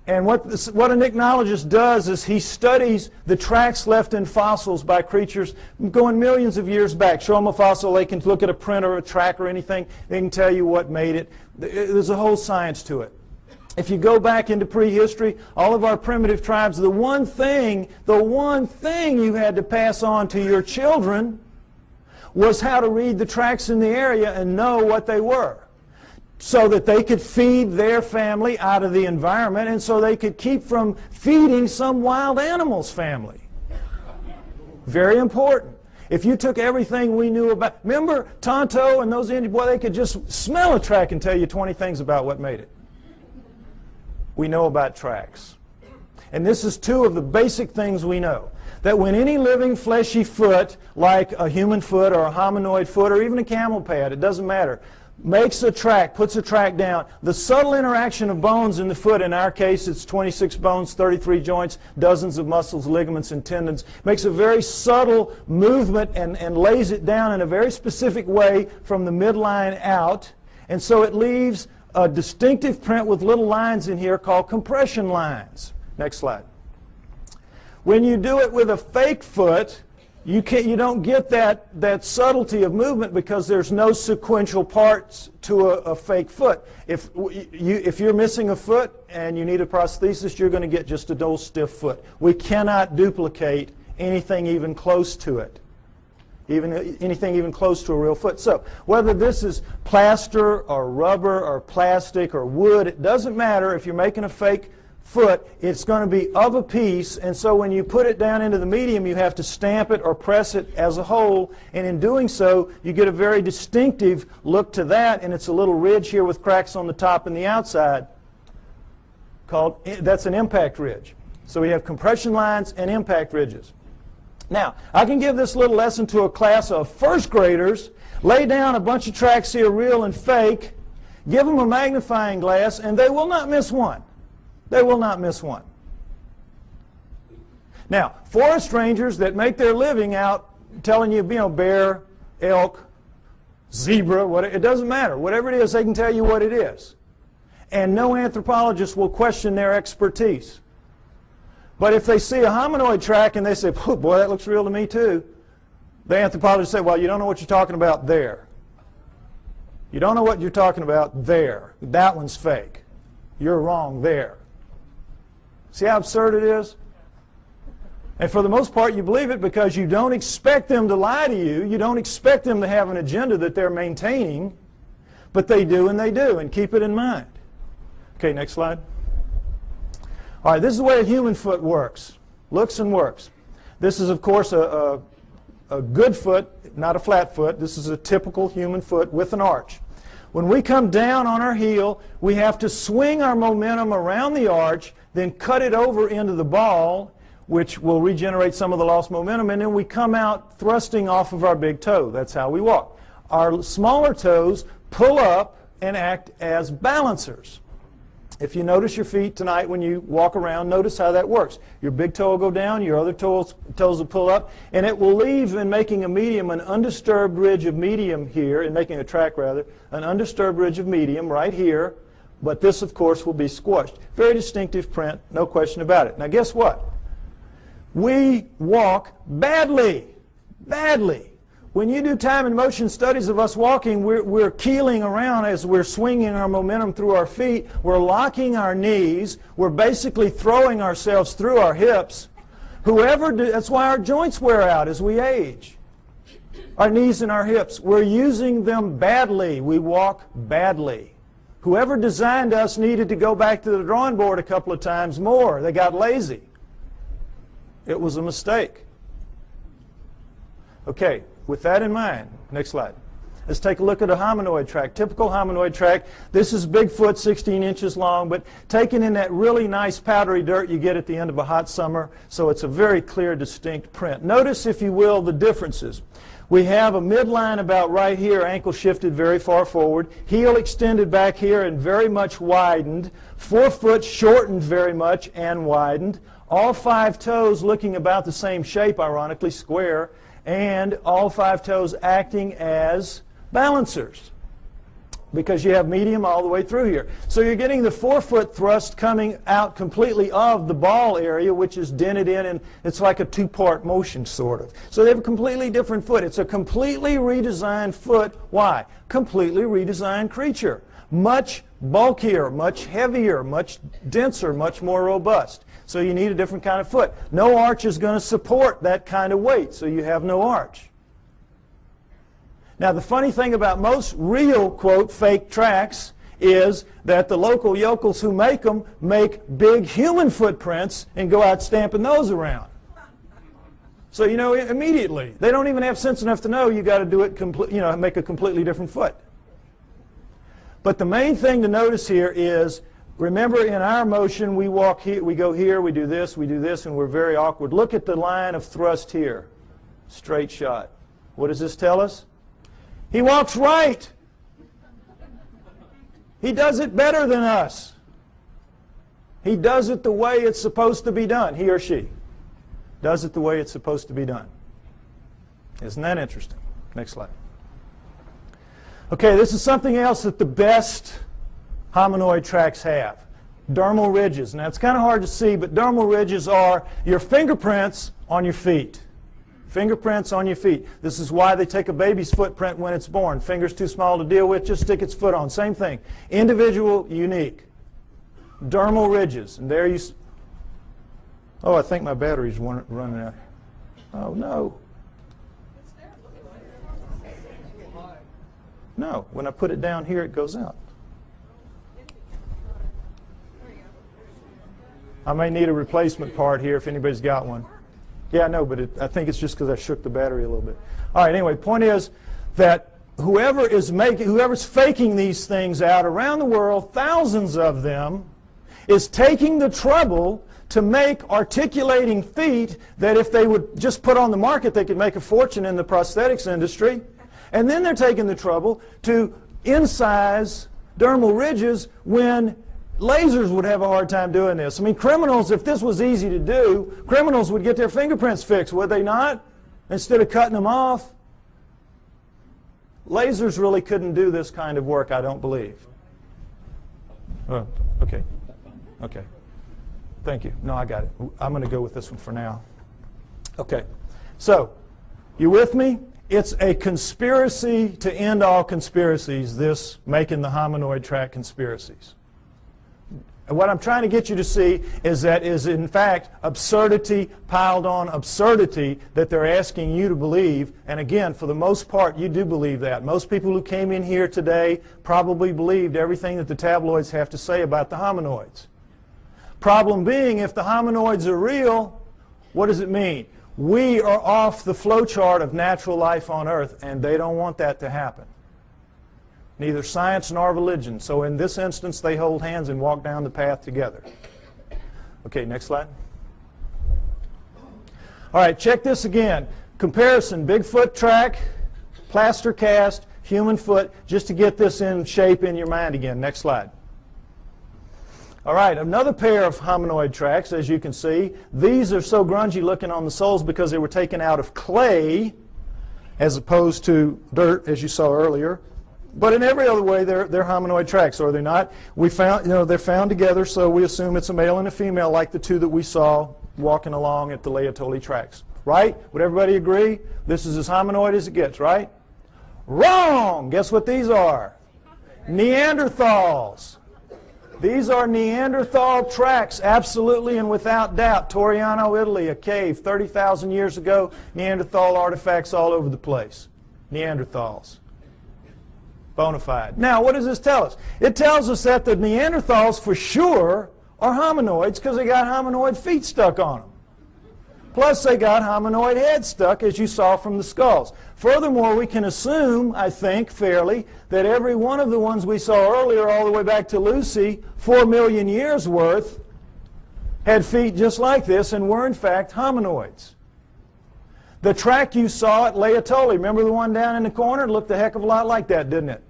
And what an ichnologist does is he studies the tracks left in fossils by creatures going millions of years back. Show them a fossil, they can look at a print or a track or anything. They can tell you what made it. There's a whole science to it. If you go back into prehistory, all of our primitive tribes, the one thing you had to pass on to your children was how to read the tracks in the area and know what they were, so that they could feed their family out of the environment and so they could keep from feeding some wild animal's family. Very important. If you took everything we knew about, remember Tonto and those Indians, boy, they could just smell a track and tell you 20 things about what made it. We know about tracks. And this is two of the basic things we know. That when any living fleshy foot, like a human foot or a hominoid foot or even a camel pad, it doesn't matter, makes a track, puts a track down, the subtle interaction of bones in the foot, in our case it's 26 bones, 33 joints, dozens of muscles, ligaments, and tendons, makes a very subtle movement and lays it down in a very specific way from the midline out. And so it leaves a distinctive print with little lines in here called compression lines. Next slide. When you do it with a fake foot, you don't get that subtlety of movement because there's no sequential parts to a fake foot. If you're missing a foot and you need a prosthesis, you're going to get just a dull, stiff foot. We cannot duplicate anything even close to it. Anything even close to a real foot. So whether this is plaster or rubber or plastic or wood, it doesn't matter. If you're making a fake foot, it's going to be of a piece, and so when you put it down into the medium, you have to stamp it or press it as a whole, and in doing so, you get a very distinctive look to that, and it's a little ridge here with cracks on the top and the outside that's an impact ridge. So we have compression lines and impact ridges. Now, I can give this little lesson to a class of first graders, lay down a bunch of tracks here, real and fake, give them a magnifying glass, and they will not miss one. They will not miss one. Now, forest rangers that make their living out telling you, bear, elk, zebra, it doesn't matter. Whatever it is, they can tell you what it is. And no anthropologist will question their expertise. But if they see a hominoid track and they say, oh, boy, that looks real to me too, the anthropologist say, well, you don't know what you're talking about there. You don't know what you're talking about there. That one's fake. You're wrong there. See how absurd it is? And for the most part, you believe it because you don't expect them to lie to you. You don't expect them to have an agenda that they're maintaining. But they do, and they do, and keep it in mind. Okay, next slide. All right, this is the way a human foot works. Looks and works. This is, of course, a good foot, not a flat foot. This is a typical human foot with an arch. When we come down on our heel, we have to swing our momentum around the arch, then cut it over into the ball, which will regenerate some of the lost momentum, and then we come out thrusting off of our big toe. That's how we walk. Our smaller toes pull up and act as balancers. If you notice your feet tonight when you walk around, notice how that works. Your big toe will go down, your other toes will pull up, and it will leave in making a medium, an undisturbed ridge of medium here, in making a track rather, an undisturbed ridge of medium right here, but this of course will be squashed. Very distinctive print, no question about it. Now guess what? We walk badly, badly. When you do time and motion studies of us walking, we're keeling around as we're swinging our momentum through our feet. We're locking our knees. We're basically throwing ourselves through our hips. That's why our joints wear out as we age. Our knees and our hips. We're using them badly. We walk badly. Whoever designed us needed to go back to the drawing board a couple of times more. They got lazy. It was a mistake. Okay. With that in mind, next slide. Let's take a look at a hominoid track. Typical hominoid track. This is Bigfoot, 16 inches long, but taken in that really nice powdery dirt you get at the end of a hot summer, so it's a very clear, distinct print. Notice, if you will, the differences. We have a midline about right here, ankle shifted very far forward, heel extended back here and very much widened, forefoot shortened very much and widened, all 5 toes looking about the same shape, ironically, square, and all 5 toes acting as balancers because you have medium all the way through here. So you're getting the forefoot thrust coming out completely of the ball area, which is dented in, and it's like a 2-part motion, sort of. So they have a completely different foot. It's a completely redesigned foot. Why? Completely redesigned creature. Much bulkier, much heavier, much denser, much more robust. So you need a different kind of foot. No arch is going to support that kind of weight, so you have no arch. Now the funny thing about most real, quote, fake tracks is that the local yokels who make them make big human footprints and go out stamping those around. So you know immediately. They don't even have sense enough to know you got to do it, make a completely different foot. But the main thing to notice here is, remember, in our motion, we walk here, we go here, we do this, and we're very awkward. Look at the line of thrust here. Straight shot. What does this tell us? He walks right. He does it better than us. He does it the way it's supposed to be done. He or she does it the way it's supposed to be done. Isn't that interesting? Next slide. Okay, this is something else that the best hominoid tracks have. Dermal ridges. Now it's kind of hard to see, but dermal ridges are your fingerprints on your feet. Fingerprints on your feet. This is why they take a baby's footprint when it's born. Finger's too small to deal with, just stick its foot on. Same thing. Individual, unique. Dermal ridges. And there you... Oh, I think my battery's running out. Oh, no. No, when I put it down here, it goes out. I may need a replacement part here if anybody's got one. Yeah, I know, but I think it's just because I shook the battery a little bit. All right, anyway, point is that whoever's faking these things out around the world, thousands of them, is taking the trouble to make articulating feet that if they would just put on the market, they could make a fortune in the prosthetics industry. And then they're taking the trouble to incise dermal ridges when lasers would have a hard time doing this. I mean, criminals, if this was easy to do, criminals would get their fingerprints fixed, would they not? Instead of cutting them off. Lasers really couldn't do this kind of work, I don't believe. Oh, okay. Okay. Thank you. No, I got it. I'm going to go with this one for now. Okay. So, you with me? It's a conspiracy to end all conspiracies, this making the hominoid track conspiracies. And what I'm trying to get you to see is that is in fact absurdity piled on absurdity that they're asking you to believe. And again, for the most part, you do believe that. Most people who came in here today probably believed everything that the tabloids have to say about the hominoids. Problem being, if the hominoids are real, what does it mean? We are off the flowchart of natural life on Earth, and they don't want that to happen. Neither science nor religion. So in this instance, they hold hands and walk down the path together. Okay, next slide. All right, check this again. Comparison, Bigfoot track, plaster cast, human foot, just to get this in shape in your mind again. Next slide. All right, another pair of hominoid tracks, as you can see. These are so grungy looking on the soles because they were taken out of clay as opposed to dirt, as you saw earlier. But in every other way, they're hominoid tracks, are they not? We found, they're found together, so we assume it's a male and a female, like the two that we saw walking along at the Laetoli tracks. Right? Would everybody agree? This is as hominoid as it gets, right? Wrong! Guess what these are? Neanderthals. These are Neanderthal tracks, absolutely and without doubt. Toriano, Italy, a cave 30,000 years ago. Neanderthal artifacts all over the place. Neanderthals. Bona fide. Now, what does this tell us? It tells us that the Neanderthals, for sure, are hominoids because they got hominoid feet stuck on them. Plus, they got hominoid heads stuck, as you saw from the skulls. Furthermore, we can assume, I think, fairly, that every one of the ones we saw earlier, all the way back to Lucy, 4 million years worth, had feet just like this and were, in fact, hominoids. The track you saw at Laetoli, remember the one down in the corner? It looked a heck of a lot like that, didn't it?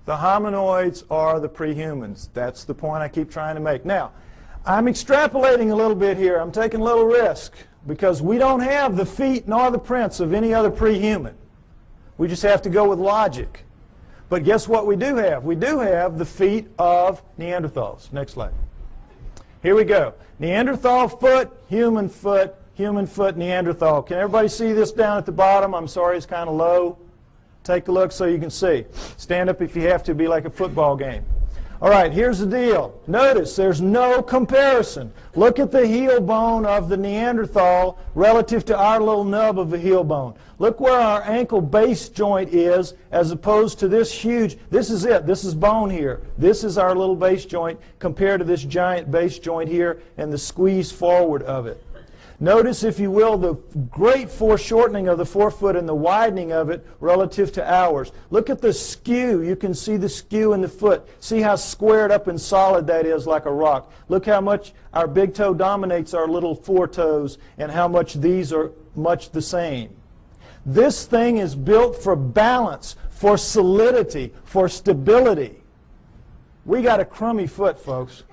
The hominoids are the prehumans. That's the point I keep trying to make. Now, I'm extrapolating a little bit here. I'm taking a little risk because we don't have the feet nor the prints of any other prehuman. We just have to go with logic. But guess what we do have? We do have the feet of Neanderthals. Next slide. Here we go. Neanderthal foot, Neanderthal. Can everybody see this down at the bottom? I'm sorry, it's kind of low. Take a look so you can see. Stand up if you have to, be like a football game. All right, here's the deal. Notice there's no comparison. Look at the heel bone of the Neanderthal relative to our little nub of the heel bone. Look where our ankle base joint is as opposed to this huge. This is it. This is bone here. This is our little base joint compared to this giant base joint here and the squeeze forward of it. Notice, if you will, the great foreshortening of the forefoot and the widening of it relative to ours. Look at the skew. You can see the skew in the foot. See how squared up and solid that is like a rock. Look how much our big toe dominates our little foretoes and how much these are much the same. This thing is built for balance, for solidity, for stability. We got a crummy foot, folks.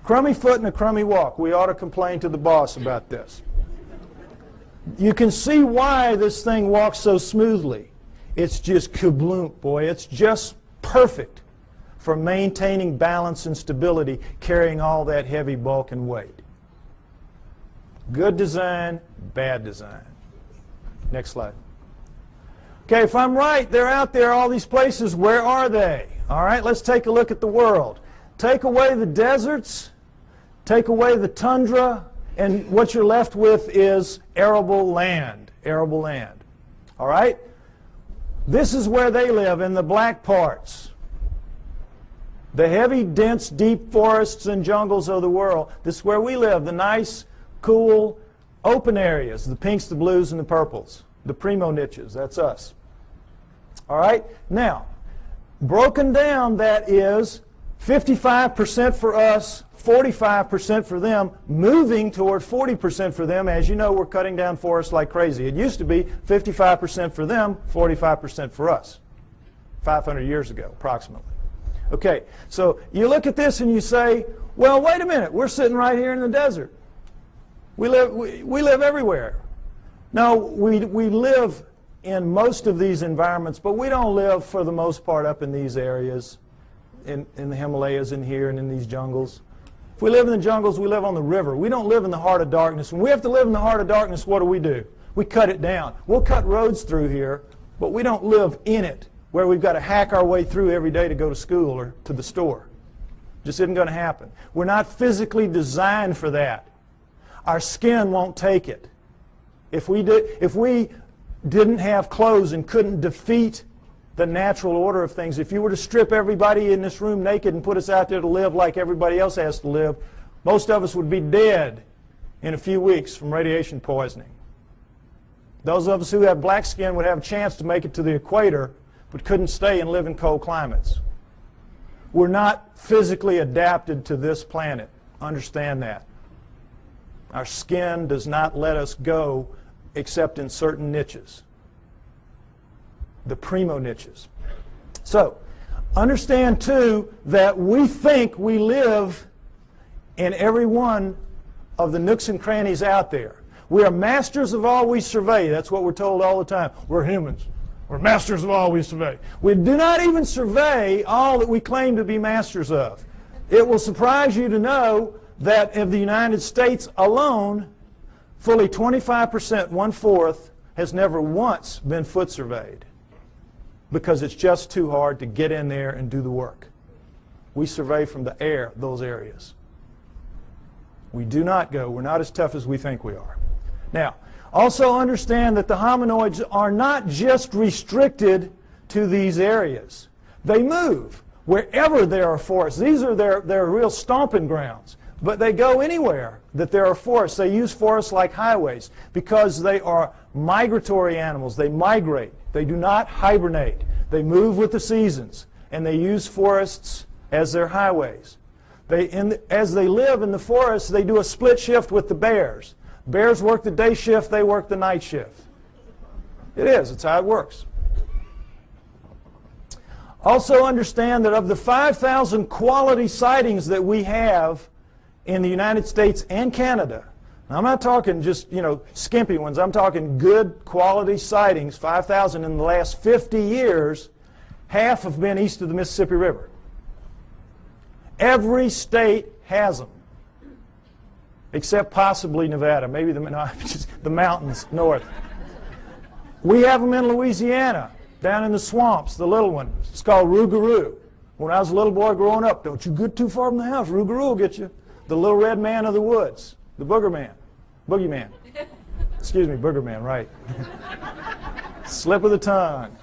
Crummy foot and a crummy walk. We ought to complain to the boss about this. You can see why this thing walks so smoothly. It's just kabloom, boy. It's just perfect for maintaining balance and stability, carrying all that heavy bulk and weight. Good design, bad design. Next slide. Okay, if I'm right, they're out there, all these places. Where are they? All right, let's take a look at the world. Take away the deserts, take away the tundra, and what you're left with is arable land. Arable land. All right? This is where they live, in the black parts. The heavy, dense, deep forests and jungles of the world. This is where we live. The nice, cool, open areas. The pinks, the blues, and the purples. The primo niches. That's us. All right? Now, Broken down, that is 55% for us, 45% for them, moving toward 40% for them. As you know, we're cutting down forests like crazy. It used to be 55% for them, 45% for us, 500 years ago, approximately. Okay, so you look at this and you say, well, wait a minute, we're sitting right here in the desert. We live everywhere. No, we live in most of these environments, but we don't live for the most part up in these areas, in the Himalayas and here and in these jungles. If we live in the jungles, we live on the river. We don't live in the heart of darkness. When we have to live in the heart of darkness, what do? We cut it down. We'll cut roads through here, but we don't live in it, where we've got to hack our way through every day to go to school or to the store. Just isn't going to happen. We're not physically designed for that. Our skin won't take it. If we didn't have clothes and couldn't defeat the natural order of things, if you were to strip everybody in this room naked and put us out there to live like everybody else has to live, most of us would be dead in a few weeks from radiation poisoning. Those of us who have black skin would have a chance to make it to the equator, but couldn't stay and live in cold climates. We're not physically adapted to this planet. Understand that. Our skin does not let us go except in certain niches. The primo niches. So, understand too that we think we live in every one of the nooks and crannies out there. We are masters of all we survey. That's what we're told all the time. We're humans. We're masters of all we survey. We do not even survey all that we claim to be masters of. It will surprise you to know that of the United States alone, fully 25%, 1/4, has never once been foot surveyed because it's just too hard to get in there and do the work. We survey from the air those areas. We do not go. We're not as tough as we think we are. Now, also understand that the hominoids are not just restricted to these areas. They move wherever there are forests. These are their real stomping grounds. But they go anywhere that there are forests. They use forests like highways because they are migratory animals. They migrate. They do not hibernate. They move with the seasons. And they use forests as their highways. As they live in the forests, they do a split shift with the bears. Bears work the day shift, they work the night shift. It is. It's how it works. Also understand that of the 5,000 quality sightings that we have in the United States and Canada, now I'm not talking just, skimpy ones. I'm talking good quality sightings, 5,000 in the last 50 years, half have been east of the Mississippi River. Every state has them, except possibly Nevada, maybe the mountains north. We have them in Louisiana, down in the swamps, the little one. It's called Rougarou. When I was a little boy growing up, don't you get too far from the house, Rougarou will get you. The little red man of the woods, the booger man, boogeyman. Excuse me, booger man, right. Slip of the tongue.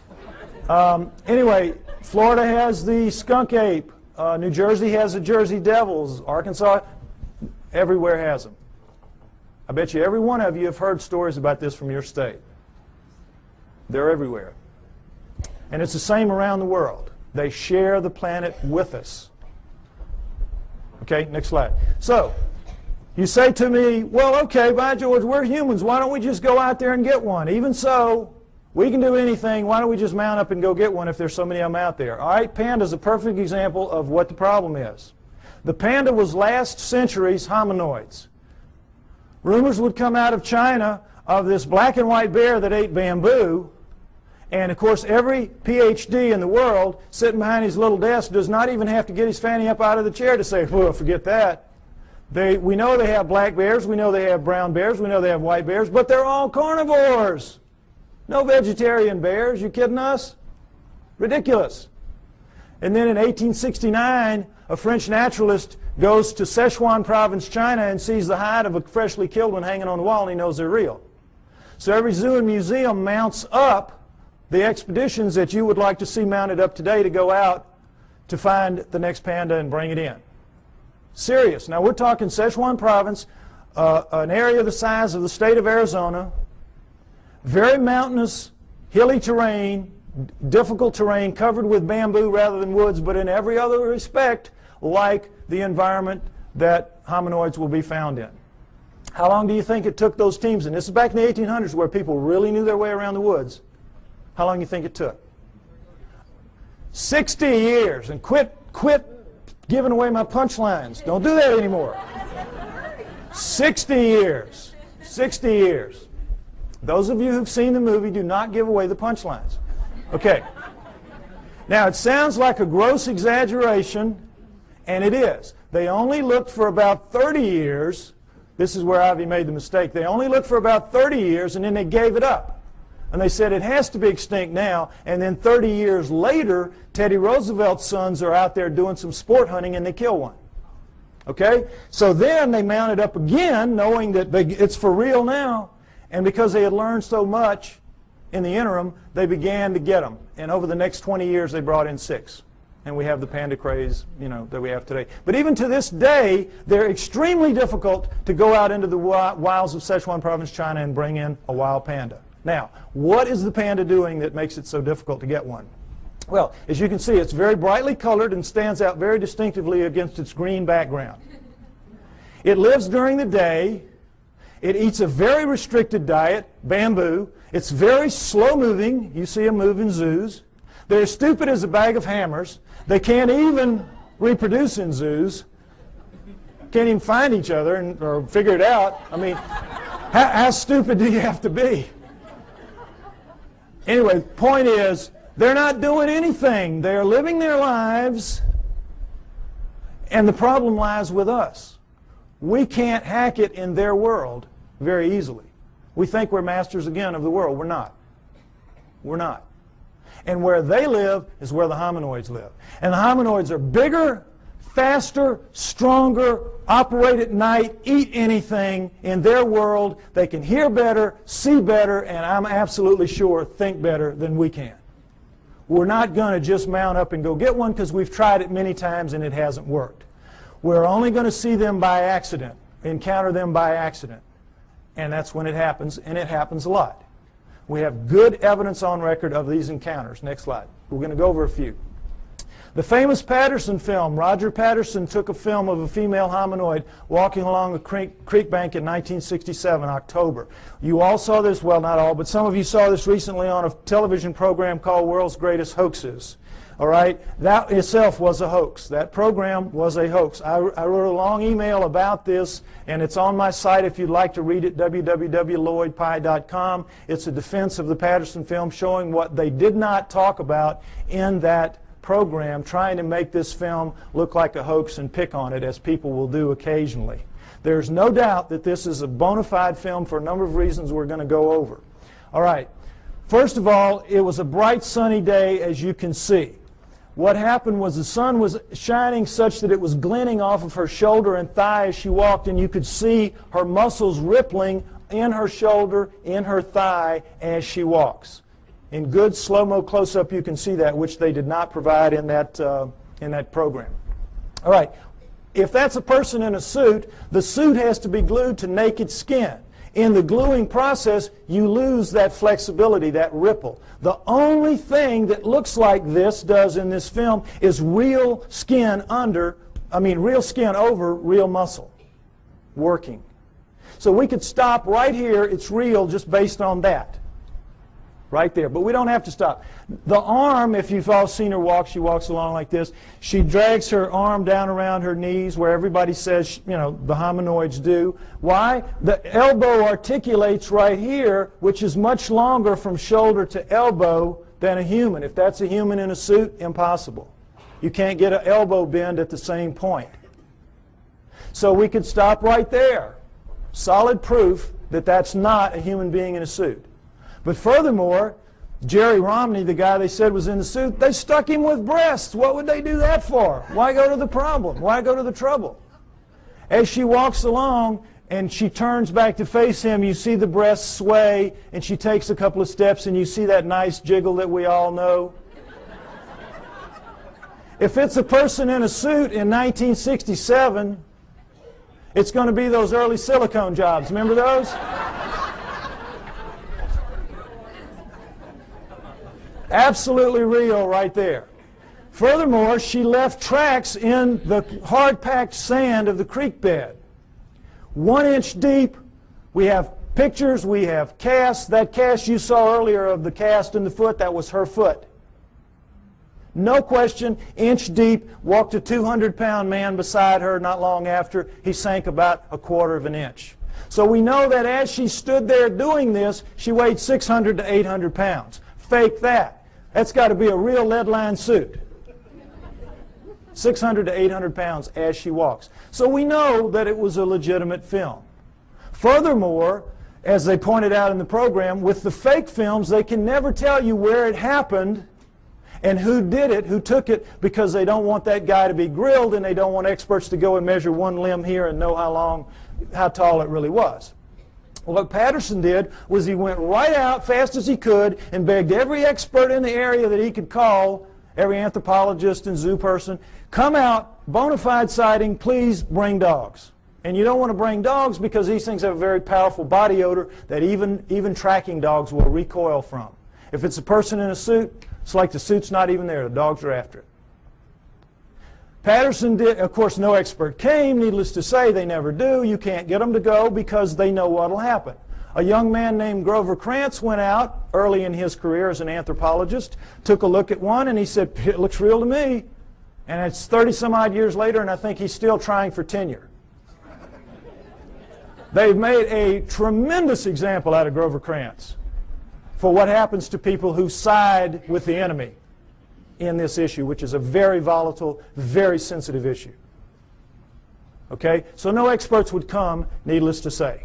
Anyway, Florida has the skunk ape. New Jersey has the Jersey Devils. Arkansas, everywhere has them. I bet you every one of you have heard stories about this from your state. They're everywhere. And it's the same around the world. They share the planet with us. Okay, next slide. So, you say to me, well, okay, by George, we're humans. Why don't we just go out there and get one? Even so, we can do anything. Why don't we just mount up and go get one if there's so many of them out there? All right, panda's a perfect example of what the problem is. The panda was last century's hominoids. Rumors would come out of China of this black and white bear that ate bamboo. And, of course, every PhD in the world sitting behind his little desk does not even have to get his fanny up out of the chair to say, well, forget that. We know they have black bears. We know they have brown bears. We know they have white bears. But they're all carnivores. No vegetarian bears. You kidding us? Ridiculous. And then in 1869, a French naturalist goes to Sichuan province, China, and sees the hide of a freshly killed one hanging on the wall, and he knows they're real. So every zoo and museum mounts up the expeditions that you would like to see mounted up today to go out to find the next panda and bring it in. Serious. Now we're talking Sichuan province, an area the size of the state of Arizona, very mountainous, hilly terrain, difficult terrain covered with bamboo rather than woods, but in every other respect like the environment that hominoids will be found in. How long do you think it took those teams? And this is back in the 1800s where people really knew their way around the woods. How long do you think it took? 60 years. And quit giving away my punchlines. Don't do that anymore. 60 years. 60 years. Those of you who've seen the movie, do not give away the punchlines. Okay. Now, it sounds like a gross exaggeration, and it is. They only looked for about 30 years. This is where Ivy made the mistake. They only looked for about 30 years, and then they gave it up. And they said it has to be extinct now. And then 30 years later, Teddy Roosevelt's sons are out there doing some sport hunting, and they kill one. Okay? So then they mounted up again, knowing that it's for real now. And because they had learned so much in the interim, they began to get them. And over the next 20 years, they brought in 6. And we have the panda craze, that we have today. But even to this day, they're extremely difficult to go out into the wilds of Sichuan province, China, and bring in a wild panda. Now, what is the panda doing that makes it so difficult to get one? Well, as you can see, it's very brightly colored and stands out very distinctively against its green background. It lives during the day. It eats a very restricted diet, bamboo. It's very slow-moving. You see them move in zoos. They're as stupid as a bag of hammers. They can't even reproduce in zoos. Can't even find each other or figure it out. I mean, how stupid do you have to be? Anyway, the point is, they're not doing anything. They're living their lives, and the problem lies with us. We can't hack it in their world very easily. We think we're masters again of the world. We're not. We're not. And where they live is where the hominoids live. And the hominoids are bigger, faster, stronger, operate at night, eat anything in their world. They can hear better, see better, and I'm absolutely sure think better than we can. We're not going to just mount up and go get one because we've tried it many times and it hasn't worked. We're only going to see them by accident, encounter them by accident. And that's when it happens, and it happens a lot. We have good evidence on record of these encounters. Next slide. We're going to go over a few. The famous Patterson film, Roger Patterson took a film of a female hominoid walking along a creek bank in 1967, October. You all saw this, well, not all, but some of you saw this recently on a television program called World's Greatest Hoaxes. All right? That itself was a hoax. That program was a hoax. I wrote a long email about this, and it's on my site if you'd like to read it, www.lloydpye.com. It's a defense of the Patterson film showing what they did not talk about in that program, trying to make this film look like a hoax and pick on it, as people will do occasionally. There's no doubt that this is a bona fide film for a number of reasons we're going to go over. All right. First of all, it was a bright sunny day, as you can see. What happened was the sun was shining such that it was glinting off of her shoulder and thigh as she walked, and you could see her muscles rippling in her shoulder, in her thigh as she walks. In good slow-mo close-up, you can see that, which they did not provide in that program. All right. If that's a person in a suit, the suit has to be glued to naked skin. In the gluing process, you lose that flexibility, that ripple. The only thing that looks like this does in this film is real skin over real muscle working. So we could stop right here. It's real just based on that. Right there. But we don't have to stop. The arm, if you've all seen her walk, she walks along like this. She drags her arm down around her knees where everybody says, the hominoids do. Why? The elbow articulates right here, which is much longer from shoulder to elbow than a human. If that's a human in a suit, impossible. You can't get an elbow bend at the same point. So we could stop right there. Solid proof that that's not a human being in a suit. But furthermore, Jerry Romney, the guy they said was in the suit, they stuck him with breasts. What would they do that for? Why go to the problem? Why go to the trouble? As she walks along and she turns back to face him, you see the breasts sway, and she takes a couple of steps, and you see that nice jiggle that we all know. If it's a person in a suit in 1967, it's going to be those early silicone jobs. Remember those? Absolutely real right there. Furthermore, she left tracks in the hard-packed sand of the creek bed. 1 inch deep. We have pictures, we have casts. That cast you saw earlier of the cast in the foot, that was her foot. No question, inch deep, walked a 200-pound man beside her not long after. He sank about 1/4 inch. So we know that as she stood there doing this, she weighed 600 to 800 pounds. Fake that. That's got to be a real lead-lined suit. 600 to 800 pounds as she walks. So we know that it was a legitimate film. Furthermore, as they pointed out in the program, with the fake films, they can never tell you where it happened and who did it, who took it, because they don't want that guy to be grilled and they don't want experts to go and measure one limb here and know how tall it really was. Well, what Patterson did was he went right out fast as he could and begged every expert in the area that he could call, every anthropologist and zoo person, come out, bona fide sighting, please bring dogs. And you don't want to bring dogs because these things have a very powerful body odor that even tracking dogs will recoil from. If it's a person in a suit, it's like the suit's not even there. The dogs are after it. Patterson did, of course, no expert came. Needless to say, they never do. You can't get them to go because they know what will happen. A young man named Grover Krantz went out early in his career as an anthropologist, took a look at one, and he said, it looks real to me. And it's 30-some-odd years later, and I think he's still trying for tenure. They've made a tremendous example out of Grover Krantz for what happens to people who side with the enemy in this issue, which is a very volatile, very sensitive issue. Okay? So no experts would come, needless to say.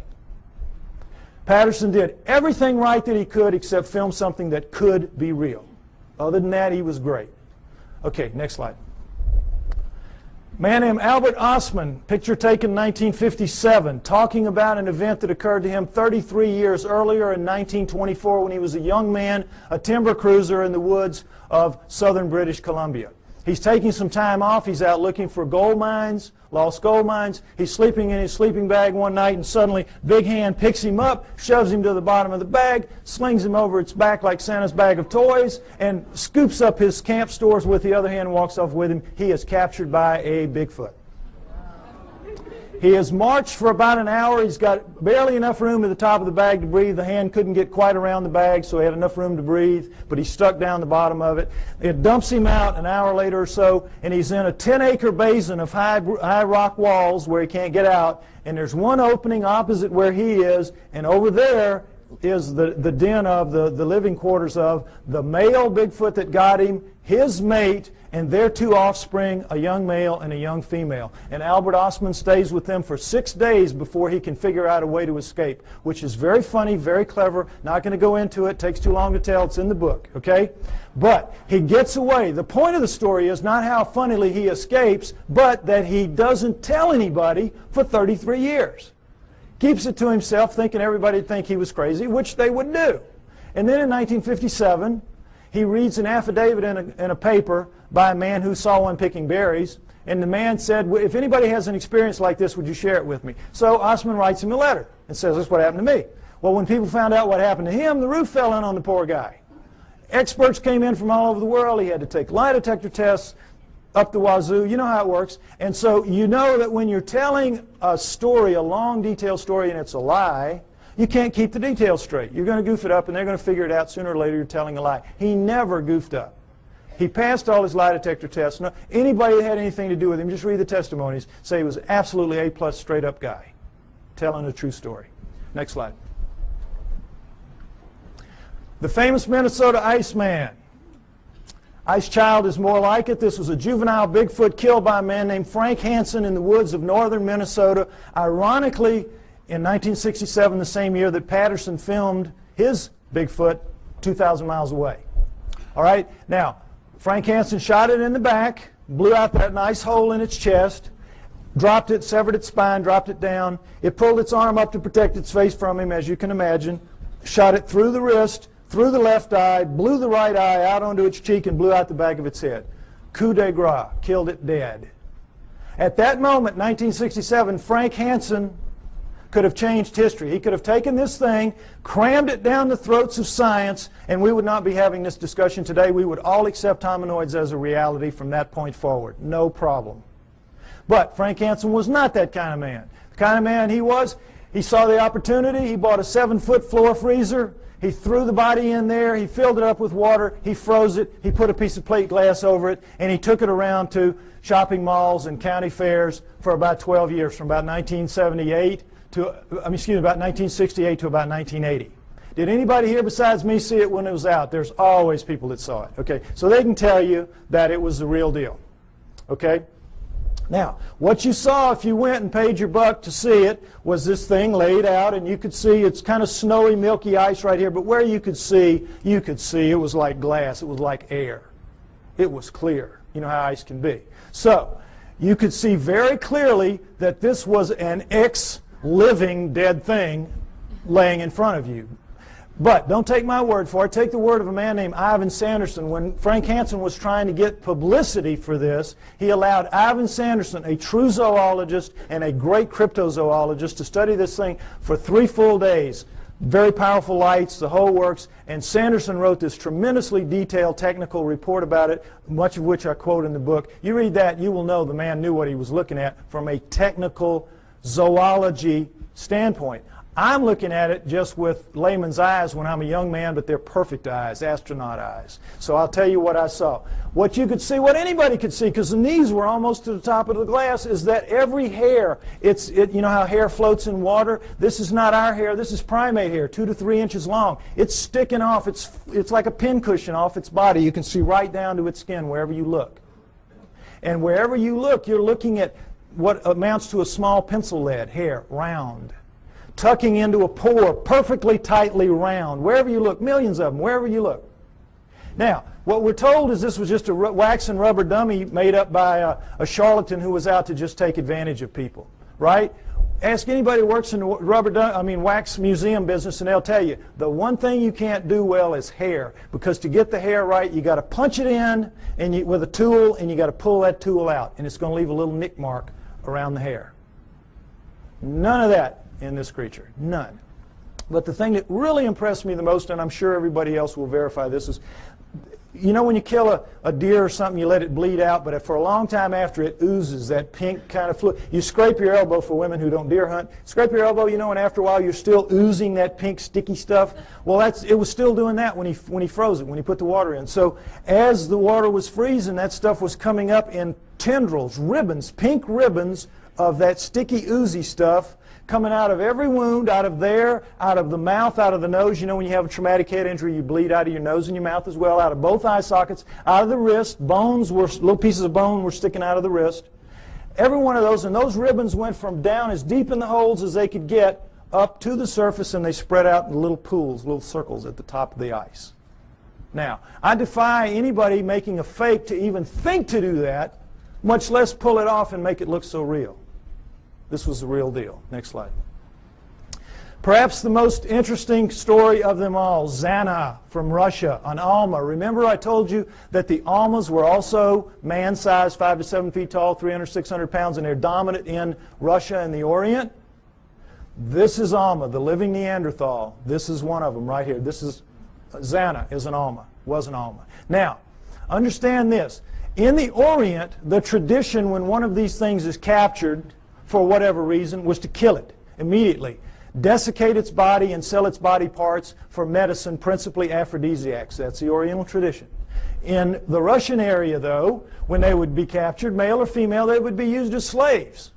Patterson did everything right that he could except film something that could be real. Other than that, he was great. Okay, next slide. A man named Albert Ostman, picture taken in 1957, talking about an event that occurred to him 33 years earlier in 1924 when he was a young man, a timber cruiser in the woods of southern British Columbia. He's taking some time off. He's out looking for gold mines, lost gold mines. He's sleeping in his sleeping bag one night, and suddenly Big Hand picks him up, shoves him to the bottom of the bag, slings him over its back like Santa's bag of toys, and scoops up his camp stores with the other hand and walks off with him. He is captured by a Bigfoot. He has marched for about an hour. He's got barely enough room at the top of the bag to breathe. The hand couldn't get quite around the bag, so he had enough room to breathe, but he's stuck down the bottom of it. It dumps him out an hour later or so, and he's in a 10-acre basin of high rock walls where he can't get out, and there's one opening opposite where he is, and over there is the den of the living quarters of the male Bigfoot that got him, his mate, and their 2 offspring, a young male and a young female. And Albert Ostman stays with them for 6 days before he can figure out a way to escape, which is very funny, very clever. Not going to go into it. Takes too long to tell. It's in the book, okay? But he gets away. The point of the story is not how funnily he escapes, but that he doesn't tell anybody for 33 years. Keeps it to himself, thinking everybody would think he was crazy, which they would do. And then in 1957, he reads an affidavit in a paper by a man who saw one picking berries, and the man said, if anybody has an experience like this, would you share it with me? So Ostman writes him a letter and says, this is what happened to me. Well, when people found out what happened to him, the roof fell in on the poor guy. Experts came in from all over the world. He had to take lie detector tests up the wazoo. You know how it works. And so you know that when you're telling a story, a long, detailed story, and it's a lie, you can't keep the details straight. You're going to goof it up, and they're going to figure it out sooner or later you're telling a lie. He never goofed up. He passed all his lie detector tests. No, anybody that had anything to do with him, just read the testimonies, say he was absolutely A+ straight-up guy, telling a true story. Next slide. The famous Minnesota Iceman. Ice Child is more like it. This was a juvenile Bigfoot killed by a man named Frank Hansen in the woods of northern Minnesota. Ironically, in 1967, the same year that Patterson filmed his Bigfoot 2,000 miles away. All right, now, Frank Hansen shot it in the back, blew out that nice hole in its chest, dropped it, severed its spine, dropped it down. It pulled its arm up to protect its face from him, as you can imagine, shot it through the wrist, through the left eye, blew the right eye out onto its cheek, and blew out the back of its head. Coup de grace, killed it dead. At that moment, 1967, Frank Hansen could have changed history. He could have taken this thing, crammed it down the throats of science, and we would not be having this discussion today. We would all accept hominoids as a reality from that point forward. No problem. But Frank Hansen was not that kind of man. The kind of man he was, he saw the opportunity. He bought a 7-foot floor freezer. He threw the body in there. He filled it up with water. He froze it. He put a piece of plate glass over it, and he took it around to shopping malls and county fairs for about 12 years, from about 1978 to, about 1968 to about 1980. Did anybody here besides me see it when it was out? There's always people that saw it. Okay, so they can tell you that it was the real deal. Okay. Now, what you saw if you went and paid your buck to see it was this thing laid out, and you could see it's kind of snowy, milky ice right here, but where you could see it was like glass. It was like air. It was clear. You know how ice can be. So, you could see very clearly that this was an ex-living dead thing laying in front of you. But don't take my word for it. Take the word of a man named Ivan Sanderson. When Frank Hansen was trying to get publicity for this, he allowed Ivan Sanderson, a true zoologist and a great cryptozoologist, to study this thing for 3 full days. Very powerful lights, the whole works. And Sanderson wrote this tremendously detailed technical report about it, much of which I quote in the book. You read that, you will know the man knew what he was looking at from a technical zoology standpoint. I'm looking at it just with layman's eyes when I'm a young man, but they're perfect eyes, astronaut eyes. So I'll tell you what I saw. What you could see, what anybody could see, because the knees were almost to the top of the glass, is that every hair, you know how hair floats in water? This is not our hair. This is primate hair, 2 to 3 inches long. It's sticking off. It's like a pincushion off its body. You can see right down to its skin wherever you look. And wherever you look, you're looking at what amounts to a small pencil lead hair, round. Tucking into a pore, perfectly tightly round. Wherever you look, millions of them, wherever you look. Now, what we're told is this was just a wax and rubber dummy made up by a charlatan who was out to just take advantage of people, right? Ask anybody who works in the wax museum business, and they'll tell you the one thing you can't do well is hair, because to get the hair right, you got to punch it in with a tool, and you got to pull that tool out, and it's going to leave a little nick mark around the hair. None of that in this creature. None. But the thing that really impressed me the most, and I'm sure everybody else will verify this, is, you know when you kill a deer or something, you let it bleed out, but for a long time after it oozes that pink kind of fluid. You scrape your elbow, for women who don't deer hunt, scrape your elbow, you know, and after a while you're still oozing that pink sticky stuff. Well, it was still doing that when he froze it, when he put the water in. So as the water was freezing, that stuff was coming up in tendrils, ribbons, pink ribbons of that sticky, oozy stuff, coming out of every wound, out of there, out of the mouth, out of the nose. You know when you have a traumatic head injury, you bleed out of your nose and your mouth as well, out of both eye sockets, out of the wrist. Little pieces of bone were sticking out of the wrist. Every one of those, and those ribbons went from down as deep in the holes as they could get up to the surface, and they spread out in little pools, little circles at the top of the ice. Now, I defy anybody making a fake to even think to do that, much less pull it off and make it look so real. This was the real deal. Next slide. Perhaps the most interesting story of them all, Zana from Russia, an Alma. Remember I told you that the Almas were also man-sized, 5 to 7 feet tall, 300, 600 pounds, and they're dominant in Russia and the Orient? This is Alma, the living Neanderthal. This is one of them right here. This is Zana is an Alma, was an Alma. Now, understand this. In the Orient, the tradition when one of these things is captured, for whatever reason, was to kill it immediately. Desiccate its body and sell its body parts for medicine, principally aphrodisiacs. That's the Oriental tradition. In the Russian area, though, when they would be captured, male or female, they would be used as slaves.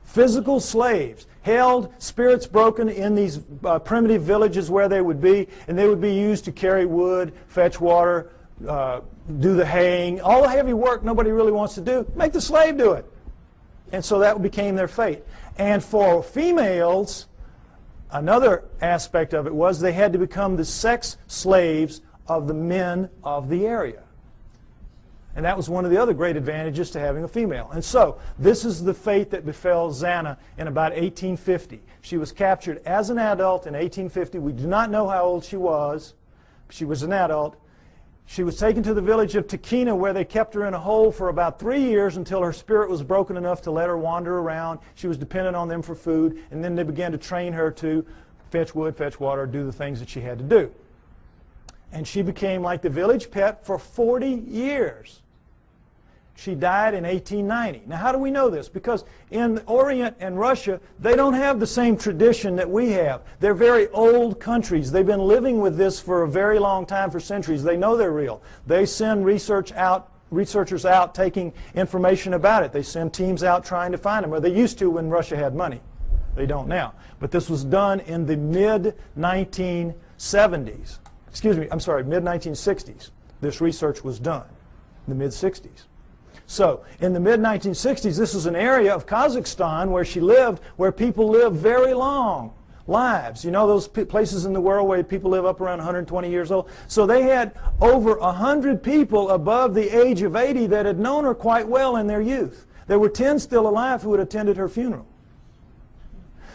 Physical slaves. Held, spirits broken in these primitive villages where they would be, and they would be used to carry wood, fetch water, do the haying, all the heavy work nobody really wants to do. Make the slave do it. And so that became their fate. And for females, another aspect of it was they had to become the sex slaves of the men of the area. And that was one of the other great advantages to having a female. And so this is the fate that befell Zana in about 1850. She was captured as an adult in 1850. We do not know how old she was. She was an adult. She was taken to the village of Takina, where they kept her in a hole for about 3 years until her spirit was broken enough to let her wander around. She was dependent on them for food, and then they began to train her to fetch wood, fetch water, do the things that she had to do. And she became like the village pet for 40 years. She died in 1890. Now, how do we know this? Because in the Orient and Russia, they don't have the same tradition that we have. They're very old countries. They've been living with this for a very long time, for centuries. They know they're real. They send researchers out taking information about it. They send teams out trying to find them. Or they used to when Russia had money. They don't now. But this was done in the mid-1970s. Excuse me, I'm sorry, mid-1960s. This research was done in the mid-60s. So, in the mid-1960s, this is an area of Kazakhstan where she lived, where people live very long lives. You know those places in the world where people live up around 120 years old? So they had over 100 people above the age of 80 that had known her quite well in their youth. There were 10 still alive who had attended her funeral.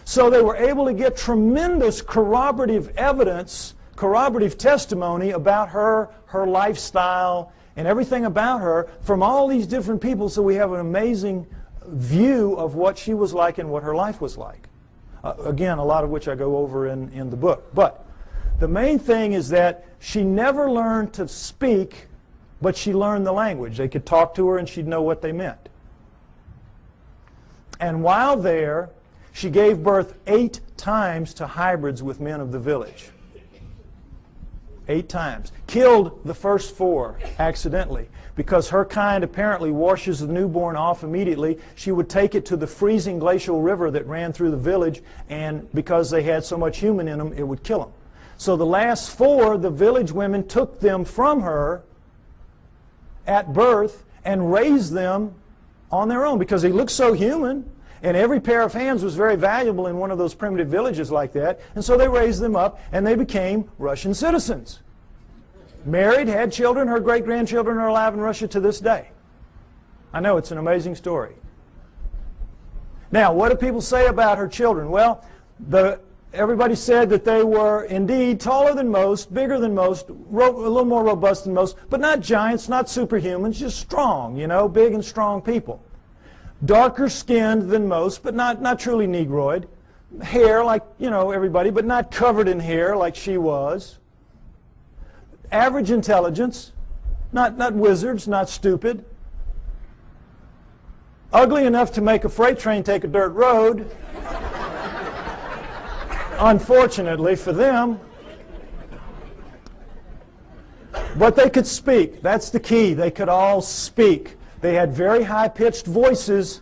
So they were able to get tremendous corroborative evidence, corroborative testimony about her lifestyle, and everything about her from all these different people, so we have an amazing view of what she was like and what her life was like. Again, a lot of which I go over in the book. But the main thing is that she never learned to speak, but she learned the language. They could talk to her and she'd know what they meant. And while there, she gave birth 8 times to hybrids with men of the village. 8 times. Killed the first 4 accidentally because her kind apparently washes the newborn off immediately. She would take it to the freezing glacial river that ran through the village, and because they had so much human in them, it would kill them. So the last 4, the village women took them from her at birth and raised them on their own because they looked so human. And every pair of hands was very valuable in one of those primitive villages like that. And so they raised them up, and they became Russian citizens. Married, had children. Her great-grandchildren are alive in Russia to this day. I know, it's an amazing story. Now, what do people say about her children? Well, everybody said that they were indeed taller than most, bigger than most, a little more robust than most, but not giants, not superhumans, just strong, you know, big and strong people. Darker skinned than most, but not truly Negroid. Hair like, you know, everybody, but not covered in hair like she was. Average intelligence, not wizards, not stupid. Ugly enough to make a freight train take a dirt road. Unfortunately for them. But they could speak. That's the key. They could all speak. They had very high-pitched voices,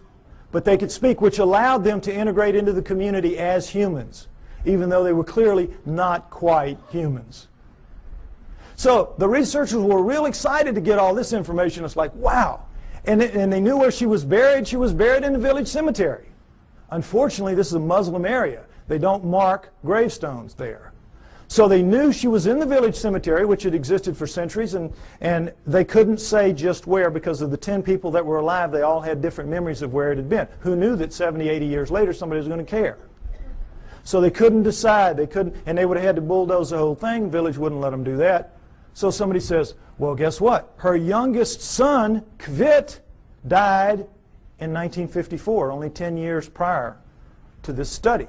but they could speak, which allowed them to integrate into the community as humans, even though they were clearly not quite humans. So the researchers were real excited to get all this information. It's like, wow. And they knew where she was buried. She was buried in the village cemetery. Unfortunately, this is a Muslim area. They don't mark gravestones there. So they knew she was in the village cemetery, which had existed for centuries, and they couldn't say just where because of the 10 people that were alive. They all had different memories of where it had been. Who knew that 70, 80 years later somebody was going to care? So they couldn't decide. They couldn't, and they would have had to bulldoze the whole thing. The village wouldn't let them do that. So somebody says, well, guess what? Her youngest son, Kvit, died in 1954, only 10 years prior to this study.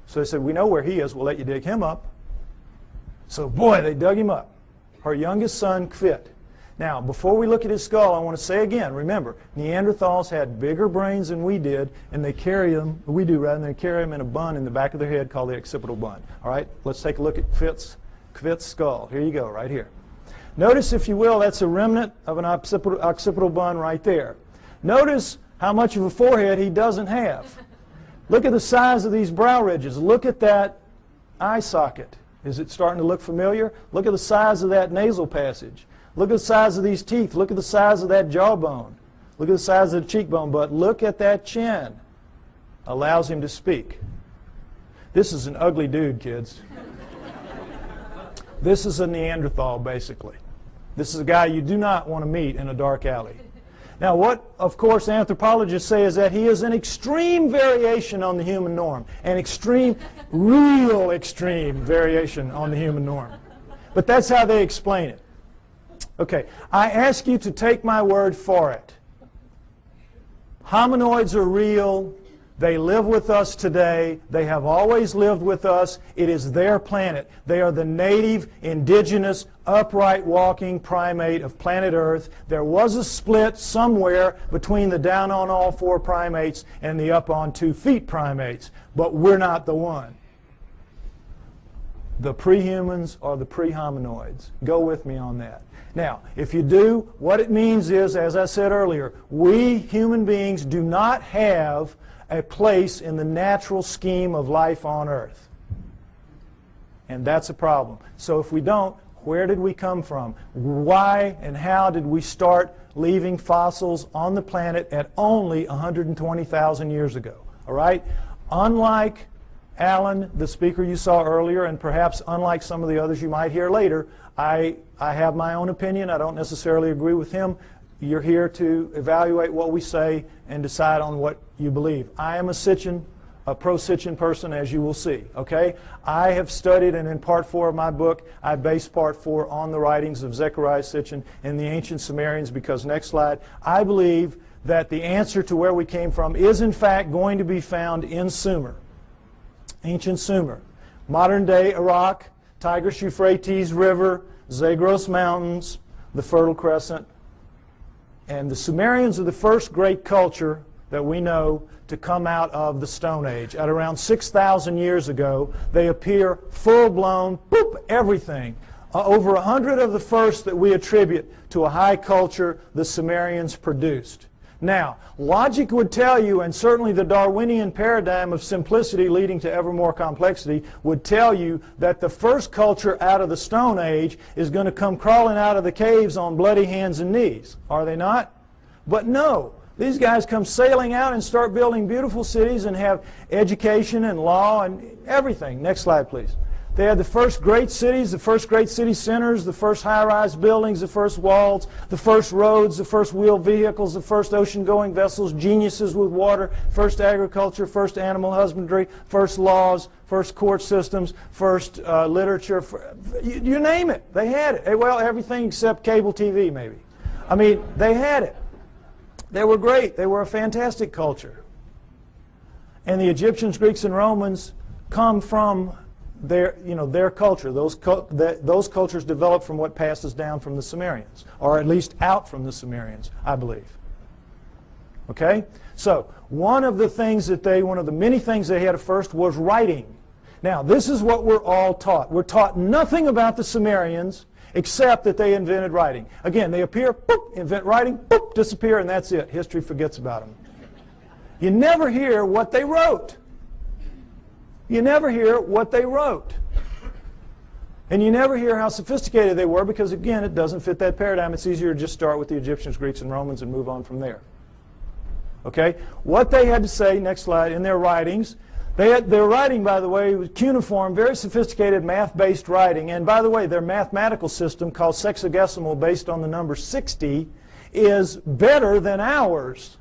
So they said, we know where he is. We'll let you dig him up. So, boy, they dug him up. Her youngest son, Kvit. Now, before we look at his skull, I want to say again, remember, Neanderthals had bigger brains than we did, and they carry them, we do rather, than they carry them in a bun in the back of their head called the occipital bun. All right, let's take a look at Kvit's skull. Here you go, right here. Notice, if you will, that's a remnant of an occipital bun right there. Notice how much of a forehead he doesn't have. Look at the size of these brow ridges. Look at that eye socket. Is it starting to look familiar? Look at the size of that nasal passage. Look at the size of these teeth. Look at the size of that jawbone. Look at the size of the cheekbone. But look at that chin. Allows him to speak. This is an ugly dude, kids. This is a Neanderthal, basically. This is a guy you do not want to meet in a dark alley. Now, what, of course, anthropologists say is that he is an extreme variation on the human norm. An extreme, real extreme variation on the human norm. But that's how they explain it. Okay, I ask you to take my word for it. Hominoids are real. They live with us today. They have always lived with us. It is their planet. They are the native, indigenous, upright walking primate of planet Earth. There was a split somewhere between the down on all four primates and the up on 2 feet primates, but we're not the one. The pre-humans are the pre-hominoids. Go with me on that. Now, if you do, what it means is, as I said earlier, we human beings do not have a place in the natural scheme of life on Earth. And that's a problem. So if we don't, where did we come from? Why and how did we start leaving fossils on the planet at only 120,000 years ago? All right? Unlike Alan, the speaker you saw earlier, and perhaps unlike some of the others you might hear later, I have my own opinion. I don't necessarily agree with him. You're here to evaluate what we say and decide on what you believe. I am a pro-Sitchin person, as you will see. Okay? I have studied, and in part 4 of my book, I base part 4 on the writings of Zecharia Sitchin and the ancient Sumerians, because, next slide, I believe that the answer to where we came from is, in fact, going to be found in Sumer. Ancient Sumer. Modern-day Iraq, Tigris-Euphrates River, Zagros Mountains, the Fertile Crescent. And the Sumerians are the first great culture that we know to come out of the Stone Age. At around 6,000 years ago, they appear full-blown, boop, everything. Over 100 of the first that we attribute to a high culture the Sumerians produced. Now, logic would tell you, and certainly the Darwinian paradigm of simplicity leading to ever more complexity would tell you, that the first culture out of the Stone Age is going to come crawling out of the caves on bloody hands and knees. Are they not? But no. These guys come sailing out and start building beautiful cities and have education and law and everything. Next slide, please. They had the first great cities, the first great city centers, the first high-rise buildings, the first walls, the first roads, the first wheeled vehicles, the first ocean-going vessels, geniuses with water, first agriculture, first animal husbandry, first laws, first court systems, first literature. You name it. They had it. Well, everything except cable TV, maybe. I mean, they had it. They were great. They were a fantastic culture. And the Egyptians, Greeks, and Romans come from their culture. Those cultures developed from what passes down from the Sumerians, or at least out from the Sumerians, I believe. Okay? So, one of the many things they had at first was writing. Now, this is what we're all taught. We're taught nothing about the Sumerians except that they invented writing. Again, they appear, boop, invent writing, boop, disappear, and that's it. History forgets about them. You never hear what they wrote. You never hear what they wrote. And you never hear how sophisticated they were, because, again, it doesn't fit that paradigm. It's easier to just start with the Egyptians, Greeks, and Romans and move on from there. Okay? What they had to say, next slide, in their writings, their writing, by the way, was cuneiform, very sophisticated math-based writing. And, by the way, their mathematical system, called sexagesimal, based on the number 60, is better than ours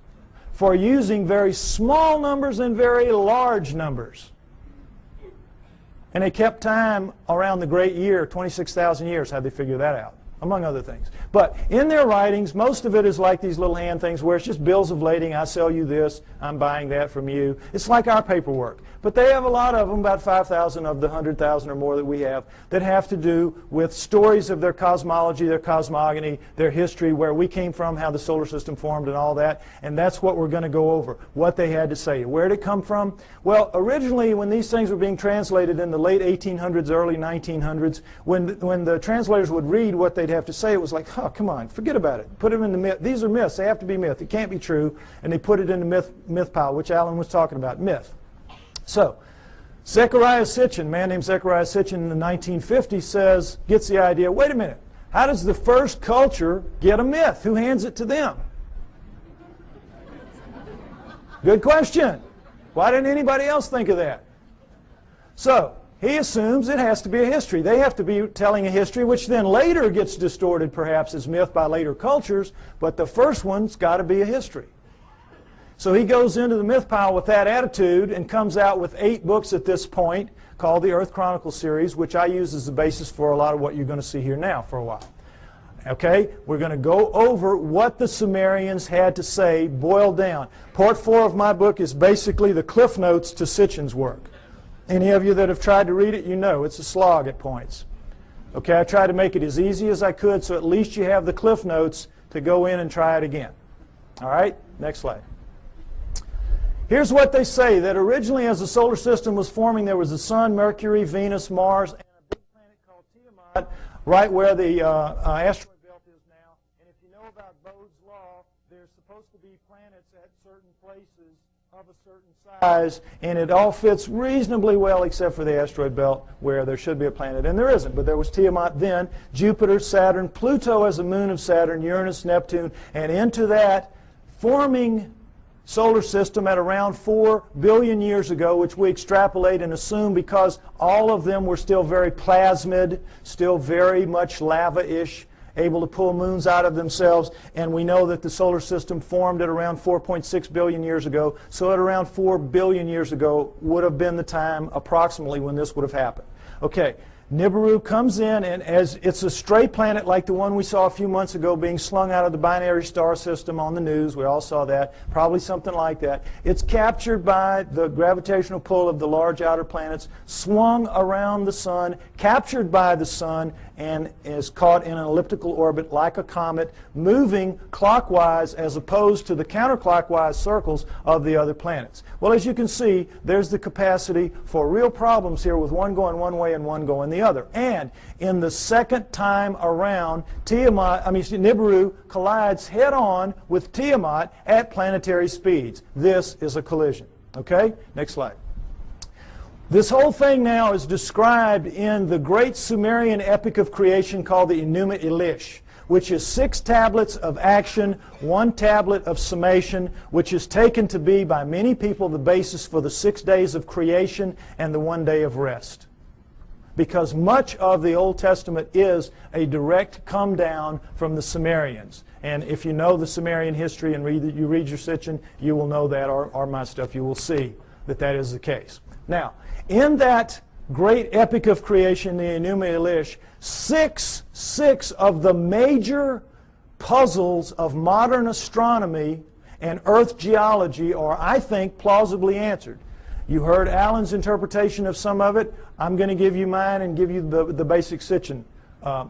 for using very small numbers and very large numbers. And they kept time around the great year, 26,000 years, how'd they figure that out, among other things. But in their writings, most of it is like these little hand things where it's just bills of lading. I sell you this, I'm buying that from you. It's like our paperwork. But they have a lot of them, about 5,000 of the 100,000 or more that we have, that have to do with stories of their cosmology, their cosmogony, their history, where we came from, how the solar system formed, and all that. And that's what we're going to go over, what they had to say. Where did it come from? Well, originally, when these things were being translated in the late 1800s, early 1900s, when the translators would read what they'd have to say, it was like, oh, come on, forget about it. Put them in the myth. These are myths. They have to be myth. It can't be true. And they put it in the myth pile, which Alan was talking about, myth. So, Zecharia Sitchin, a man named Zecharia Sitchin in the 1950s gets the idea, wait a minute, how does the first culture get a myth? Who hands it to them? Good question. Why didn't anybody else think of that? So, he assumes it has to be a history. They have to be telling a history, which then later gets distorted perhaps as myth by later cultures, but the first one's got to be a history. So he goes into the myth pile with that attitude and comes out with 8 books at this point called the Earth Chronicles series, which I use as the basis for a lot of what you're going to see here now for a while. Okay? We're going to go over what the Sumerians had to say, boiled down. Part 4 of my book is basically the cliff notes to Sitchin's work. Any of you that have tried to read it, you know it's a slog at points. Okay, I tried to make it as easy as I could so at least you have the cliff notes to go in and try it again. All right? Next slide. Here's what they say, that originally as the solar system was forming, there was the Sun, Mercury, Venus, Mars, and a big planet called Tiamat, right where the asteroid belt is now. And if you know about Bode's law, there's supposed to be planets at certain places of a certain size, and it all fits reasonably well except for the asteroid belt where there should be a planet, and there isn't. But there was Tiamat then, Jupiter, Saturn, Pluto as a moon of Saturn, Uranus, Neptune, and into that forming solar system at around 4 billion years ago, which we extrapolate and assume because all of them were still very plasmid, still very much lava-ish, able to pull moons out of themselves, and we know that the solar system formed at around 4.6 billion years ago, so at around 4 billion years ago would have been the time approximately when this would have happened. Okay. Nibiru comes in, and as it's a stray planet like the one we saw a few months ago being slung out of the binary star system on the news. We all saw that. Probably something like that. It's captured by the gravitational pull of the large outer planets, swung around the Sun, captured by the Sun, and is caught in an elliptical orbit like a comet, moving clockwise as opposed to the counterclockwise circles of the other planets. Well, as you can see, there's the capacity for real problems here with one going one way and one going the other. And in the second time around, Nibiru collides head-on with Tiamat at planetary speeds. This is a collision. Okay? Next slide. This whole thing now is described in the great Sumerian epic of creation called the Enuma Elish, which is 6 tablets of action, 1 tablet of summation, which is taken to be by many people the basis for the 6 days of creation and the 1 day of rest. Because much of the Old Testament is a direct come down from the Sumerians. And if you know the Sumerian history and you read your Sitchin, you will know that, or my stuff, you will see that that is the case. Now, in that great epic of creation, the Enuma Elish, six of the major puzzles of modern astronomy and Earth geology are, I think, plausibly answered. You heard Alan's interpretation of some of it. I'm going to give you mine and give you the basic Sitchin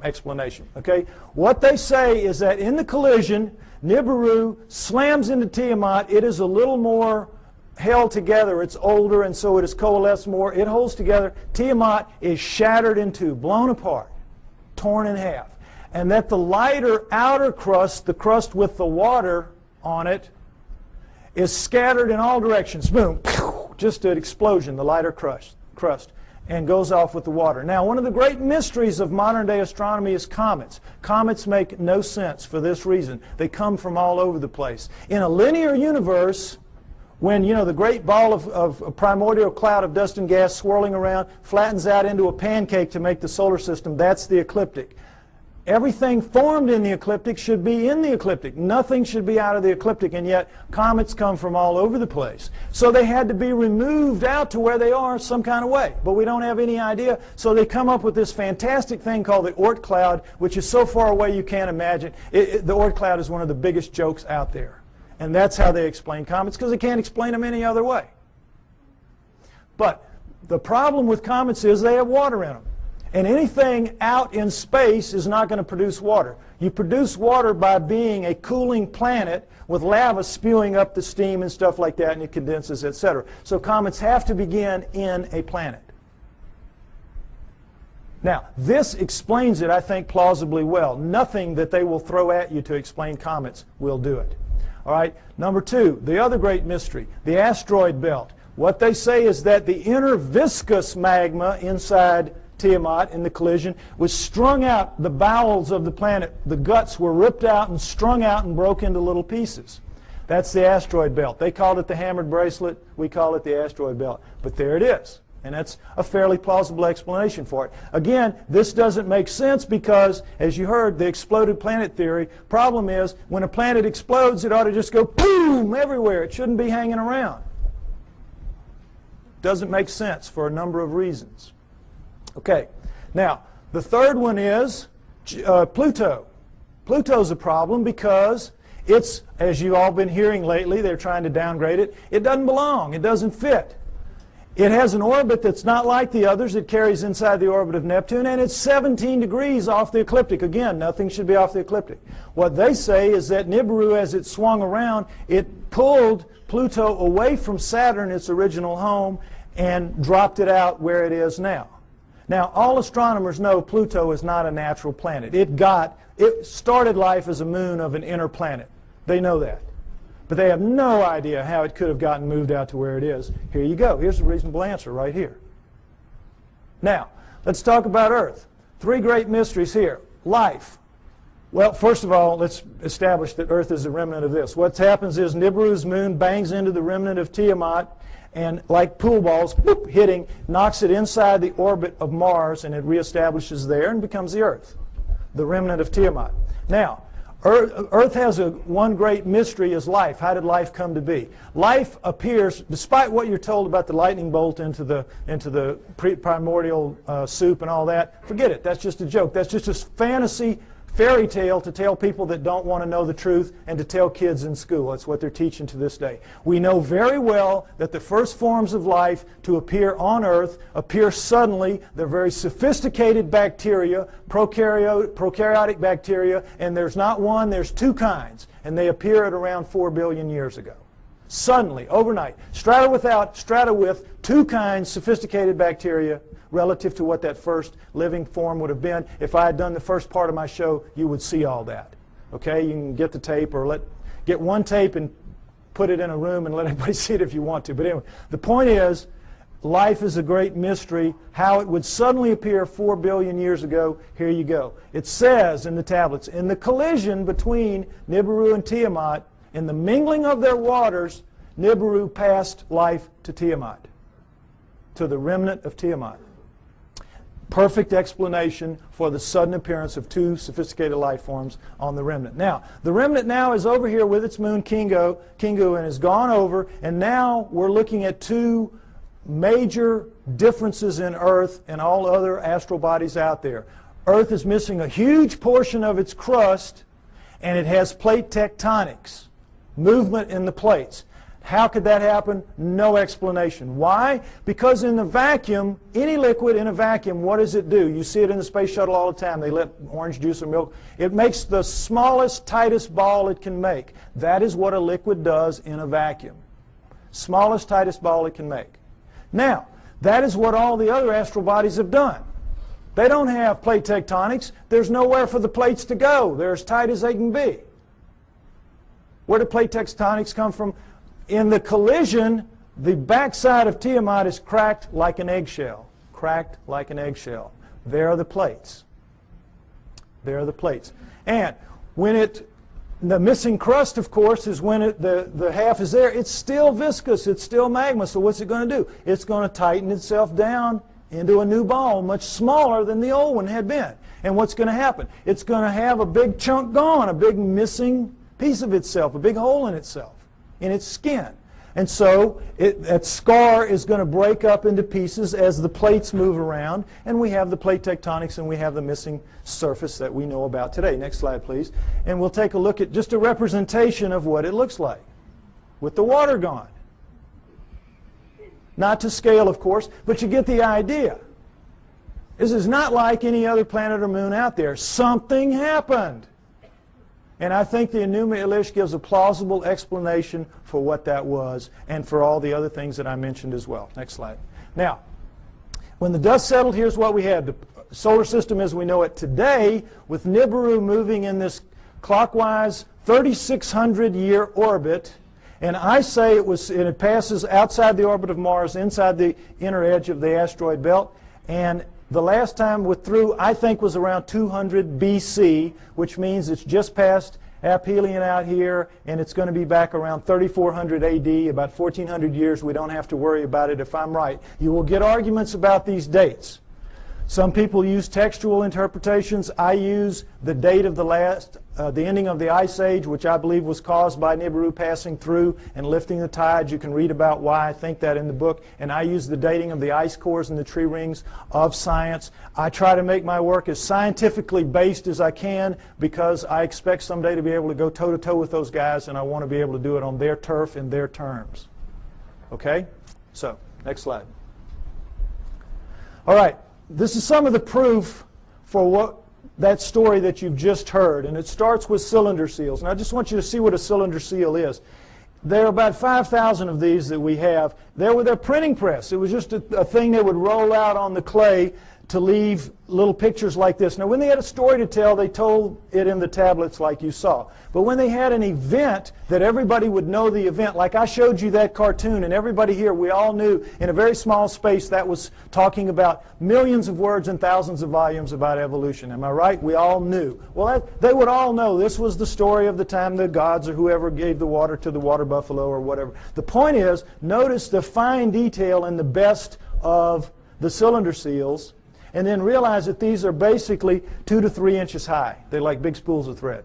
explanation. Okay? What they say is that in the collision, Nibiru slams into Tiamat. It is a little more held together. It's older, and so it is coalesced more. It holds together. Tiamat is shattered in two, blown apart, torn in half. And that the lighter outer crust, the crust with the water on it, is scattered in all directions. Boom. Just an explosion, the lighter crust, and goes off with the water. Now, one of the great mysteries of modern-day astronomy is comets. Comets make no sense for this reason. They come from all over the place. In a linear universe, when, you know, the great ball of a primordial cloud of dust and gas swirling around flattens out into a pancake to make the solar system, that's the ecliptic. Everything formed in the ecliptic should be in the ecliptic. Nothing should be out of the ecliptic, and yet comets come from all over the place. So they had to be removed out to where they are some kind of way, but we don't have any idea. So they come up with this fantastic thing called the Oort cloud, which is so far away you can't imagine. The Oort cloud is one of the biggest jokes out there. And that's how they explain comets, because they can't explain them any other way. But the problem with comets is they have water in them. And anything out in space is not going to produce water. You produce water by being a cooling planet with lava spewing up the steam and stuff like that, and it condenses, etc. So comets have to begin in a planet. Now, this explains it, I think, plausibly well. Nothing that they will throw at you to explain comets will do it. All right, number 2, the other great mystery, the asteroid belt. What they say is that the inner viscous magma inside Tiamat in the collision was strung out, the bowels of the planet, the guts were ripped out and strung out and broke into little pieces. That's the asteroid belt. They called it the hammered bracelet. We call it the asteroid belt. But there it is. And that's a fairly plausible explanation for it. Again, this doesn't make sense because, as you heard, the exploded planet theory. Problem is, when a planet explodes, it ought to just go boom everywhere. It shouldn't be hanging around. Doesn't make sense for a number of reasons. Okay, now, the third one is Pluto. Pluto's a problem because it's, as you've all been hearing lately, they're trying to downgrade it. It doesn't belong. It doesn't fit. It has an orbit that's not like the others. It carries inside the orbit of Neptune, and it's 17 degrees off the ecliptic. Again, nothing should be off the ecliptic. What they say is that Nibiru, as it swung around, it pulled Pluto away from Saturn, its original home, and dropped it out where it is now. Now, all astronomers know Pluto is not a natural planet. It started life as a moon of an inner planet. They know that. But they have no idea how it could have gotten moved out to where it is. Here you go. Here's the reasonable answer right here. Now, let's talk about Earth. Three great mysteries here. Life. Well, first of all, let's establish that Earth is a remnant of this. What happens is Nibiru's moon bangs into the remnant of Tiamat, and like pool balls, boop, hitting, knocks it inside the orbit of Mars, and it reestablishes there and becomes the Earth, the remnant of Tiamat. Now, Earth has one great mystery is life. How did life come to be? Life appears, despite what you're told about the lightning bolt into the primordial soup and all that, forget it. That's just a joke. That's just a fantasy fairy tale to tell people that don't want to know the truth and to tell kids in school. That's what they're teaching to this day. We know very well that the first forms of life to appear on Earth appear suddenly. They're very sophisticated bacteria, prokaryotic bacteria, and there's not one, there's two kinds, and they appear at around 4 billion years ago. Suddenly, overnight, strata with two kinds, sophisticated bacteria, relative to what that first living form would have been. If I had done the first part of my show, you would see all that. Okay, you can get the tape or get one tape and put it in a room and let everybody see it if you want to. But anyway, the point is, life is a great mystery. How it would suddenly appear 4 billion years ago, here you go. It says in the tablets, in the collision between Nibiru and Tiamat, in the mingling of their waters, Nibiru passed life to Tiamat, to the remnant of Tiamat. Perfect explanation for the sudden appearance of two sophisticated life forms on the remnant. Now, the remnant now is over here with its moon Kingu, and has gone over, and now we're looking at two major differences in Earth and all other astral bodies out there. Earth is missing a huge portion of its crust, and it has plate tectonics, movement in the plates. How could that happen? No explanation. Why? Because in the vacuum, any liquid in a vacuum, what does it do? You see it in the space shuttle all the time. They let orange juice or milk. It makes the smallest, tightest ball it can make. That is what a liquid does in a vacuum. Smallest, tightest ball it can make. Now, that is what all the other astral bodies have done. They don't have plate tectonics. There's nowhere for the plates to go. They're as tight as they can be. Where do plate tectonics come from? In the collision, the backside of Tiamat is cracked like an eggshell. Cracked like an eggshell. There are the plates. There are the plates. And when the missing crust, of course, is when the half is there. It's still viscous. It's still magma. So what's it going to do? It's going to tighten itself down into a new ball, much smaller than the old one had been. And what's going to happen? It's going to have a big chunk gone, a big missing piece of itself, a big hole in itself, in its skin. And so that scar is going to break up into pieces as the plates move around, and we have the plate tectonics and we have the missing surface that we know about today. Next slide, please. And we'll take a look at just a representation of what it looks like with the water gone. Not to scale, of course, but you get the idea. This is not like any other planet or moon out there. Something happened. And I think the Enuma Elish gives a plausible explanation for what that was and for all the other things that I mentioned as well. Next slide. Now, when the dust settled, here's what we had. The solar system as we know it today, with Nibiru moving in this clockwise 3,600-year orbit. And I say it passes outside the orbit of Mars, inside the inner edge of the asteroid belt. And the last time we're through, I think, was around 200 BC, which means it's just past aphelion out here, and it's going to be back around 3400 AD, about 1400 years. We don't have to worry about it if I'm right. You will get arguments about these dates. Some people use textual interpretations. I use the date of the last the ending of the Ice Age, which I believe was caused by Nibiru passing through and lifting the tides. You can read about why I think that in the book. And I use the dating of the ice cores and the tree rings of science. I try to make my work as scientifically based as I can because I expect someday to be able to go toe-to-toe with those guys, and I want to be able to do it on their turf in their terms. Okay? So, next slide. All right. This is some of the proof for that story that you've just heard, and it starts with cylinder seals. And I just want you to see what a cylinder seal is. There are about 5,000 of these that we have. They were their printing press. It was just a thing they would roll out on the clay to leave little pictures like this. Now, when they had a story to tell, they told it in the tablets like you saw. But when they had an event that everybody would know the event, like I showed you that cartoon, and everybody here, we all knew in a very small space that was talking about millions of words and thousands of volumes about evolution. Am I right? We all knew. Well, they would all know this was the story of the time the gods or whoever gave the water to the water buffalo or whatever. The point is, notice the fine detail in the best of the cylinder seals, and then realize that these are basically 2 to 3 inches high. They're like big spools of thread.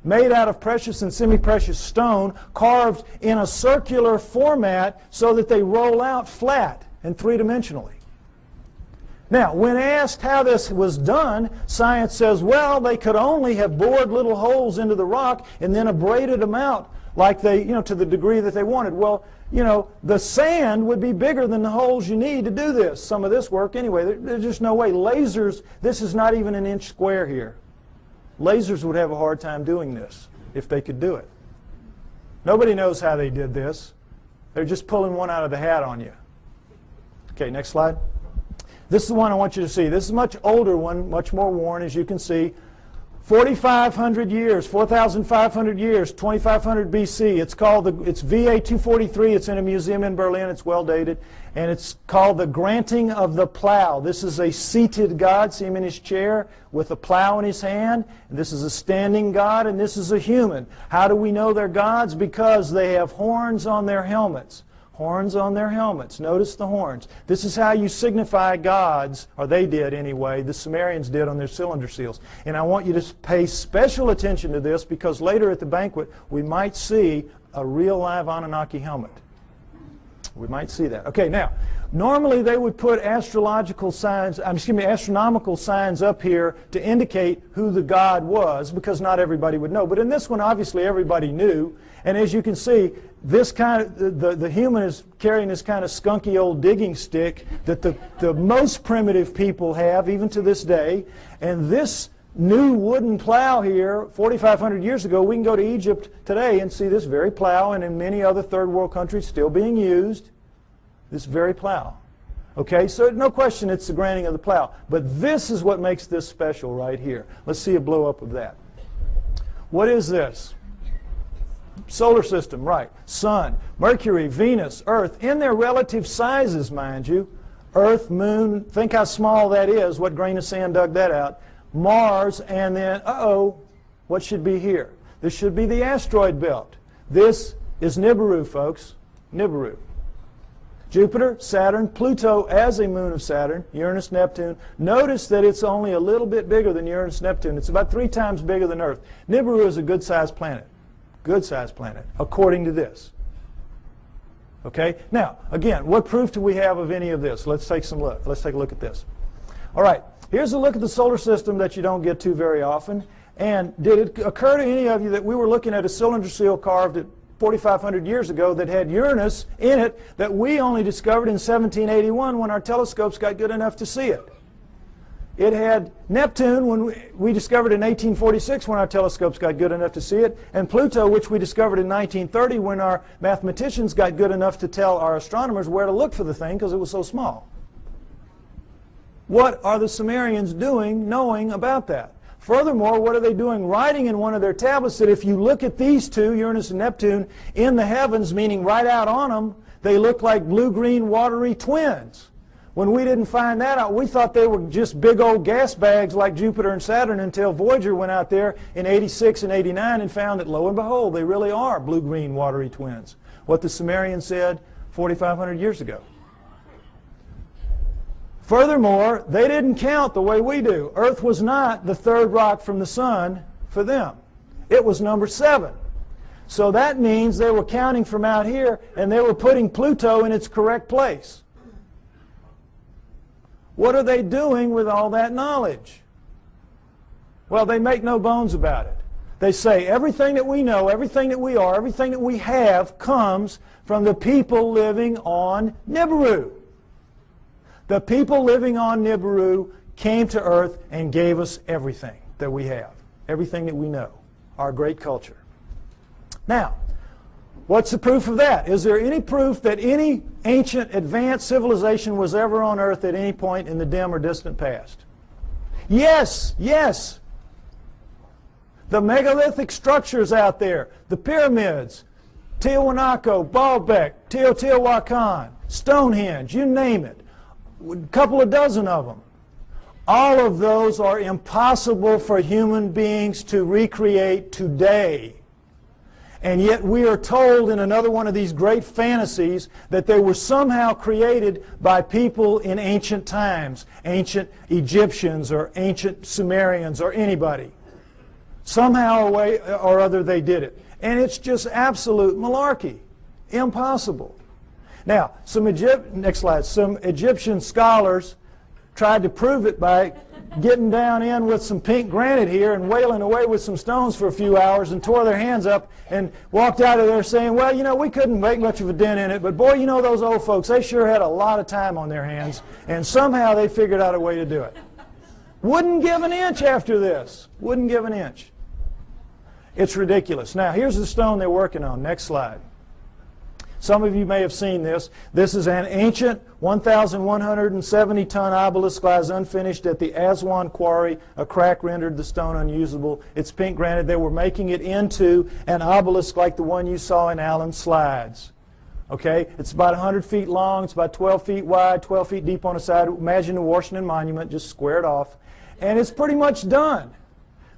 Made out of precious and semi-precious stone, carved in a circular format so that they roll out flat and three-dimensionally. Now, when asked how this was done, science says, well, they could only have bored little holes into the rock and then abraded them out like they, to the degree that they wanted. Well, the sand would be bigger than the holes you need to do this, some of this work anyway. There's just no way. Lasers, this is not even an inch square here. Lasers would have a hard time doing this if they could do it. Nobody knows how they did this. They're just pulling one out of the hat on you. Okay, next slide. This is the one I want you to see. This is a much older one, much more worn, as you can see. 4,500 years, 4,500 years, 2,500 BC. It's called it's VA 243. It's in a museum in Berlin. It's well dated. And it's called the granting of the plow. This is a seated God. See him in his chair with a plow in his hand. And this is a standing God, and this is a human. How do we know they're gods? Because they have horns on their helmets. Horns on their helmets. Notice the horns. This is how you signify gods, or they did anyway, the Sumerians did on their cylinder seals. And I want you to pay special attention to this because later at the banquet we might see a real live Annunaki helmet. We might see that. Okay, now, normally they would put astronomical signs up here to indicate who the god was because not everybody would know. But in this one, obviously everybody knew. And as you can see, this the human is carrying this kind of skunky old digging stick that the most primitive people have, even to this day. And this new wooden plow here, 4,500 years ago, we can go to Egypt today and see this very plow, and in many other third world countries still being used, this very plow. Okay, so no question it's the granting of the plow. But this is what makes this special right here. Let's see a blow-up of that. What is this? Solar system, right. Sun, Mercury, Venus, Earth, in their relative sizes, mind you. Earth, Moon, think how small that is. What grain of sand dug that out? Mars, and then, what should be here? This should be the asteroid belt. This is Nibiru, folks. Nibiru. Jupiter, Saturn, Pluto as a moon of Saturn, Uranus, Neptune. Notice that it's only a little bit bigger than Uranus, Neptune. It's about 3 times bigger than Earth. Nibiru is a good-sized planet. Good-sized planet, according to this. Okay? Now, again, what proof do we have of any of this? Let's take a look at this. All right. Here's a look at the solar system that you don't get to very often. And did it occur to any of you that we were looking at a cylinder seal carved at 4,500 years ago that had Uranus in it that we only discovered in 1781 when our telescopes got good enough to see it? It had Neptune, when we discovered in 1846 when our telescopes got good enough to see it, and Pluto, which we discovered in 1930 when our mathematicians got good enough to tell our astronomers where to look for the thing because it was so small. What are the Sumerians doing knowing about that? Furthermore, what are they doing? Writing in one of their tablets that if you look at these two, Uranus and Neptune, in the heavens, meaning right out on them, they look like blue-green watery twins. When we didn't find that out, we thought they were just big old gas bags like Jupiter and Saturn until Voyager went out there in 86 and 89 and found that, lo and behold, they really are blue-green watery twins. What the Sumerians said 4,500 years ago. Furthermore, they didn't count the way we do. Earth was not the third rock from the sun for them. It was number 7. So that means they were counting from out here and they were putting Pluto in its correct place. What are they doing with all that knowledge? Well, they make no bones about it. They say everything that we know, everything that we are, everything that we have comes from the people living on Nibiru. The people living on Nibiru came to Earth and gave us everything that we have, everything that we know, our great culture. Now, what's the proof of that? Is there any proof that any ancient advanced civilization was ever on Earth at any point in the dim or distant past? Yes, yes. The megalithic structures out there, the pyramids, Tiwanaku, Baalbek, Teotihuacan, Stonehenge, you name it, a couple of dozen of them. All of those are impossible for human beings to recreate today. And yet we are told in another one of these great fantasies that they were somehow created by people in ancient times, ancient Egyptians or ancient Sumerians or anybody. Somehow or other they did it. And it's just absolute malarkey. Impossible. Now, next slide. Some Egyptian scholars tried to prove it by getting down in with some pink granite here and wailing away with some stones for a few hours and tore their hands up and walked out of there saying, well, you know, we couldn't make much of a dent in it, but boy, you know, those old folks, they sure had a lot of time on their hands, and somehow they figured out a way to do it. Wouldn't give an inch after this. Wouldn't give an inch. It's ridiculous. Now, here's the stone they're working on. Next slide. Some of you may have seen this. This is an ancient 1,170-ton obelisk lies unfinished at the Aswan quarry. A crack rendered the stone unusable. It's pink granite. They were making it into an obelisk like the one you saw in Allen's slides. Okay? It's about 100 feet long. It's about 12 feet wide, 12 feet deep on the side. Imagine the Washington Monument, just squared off. And it's pretty much done.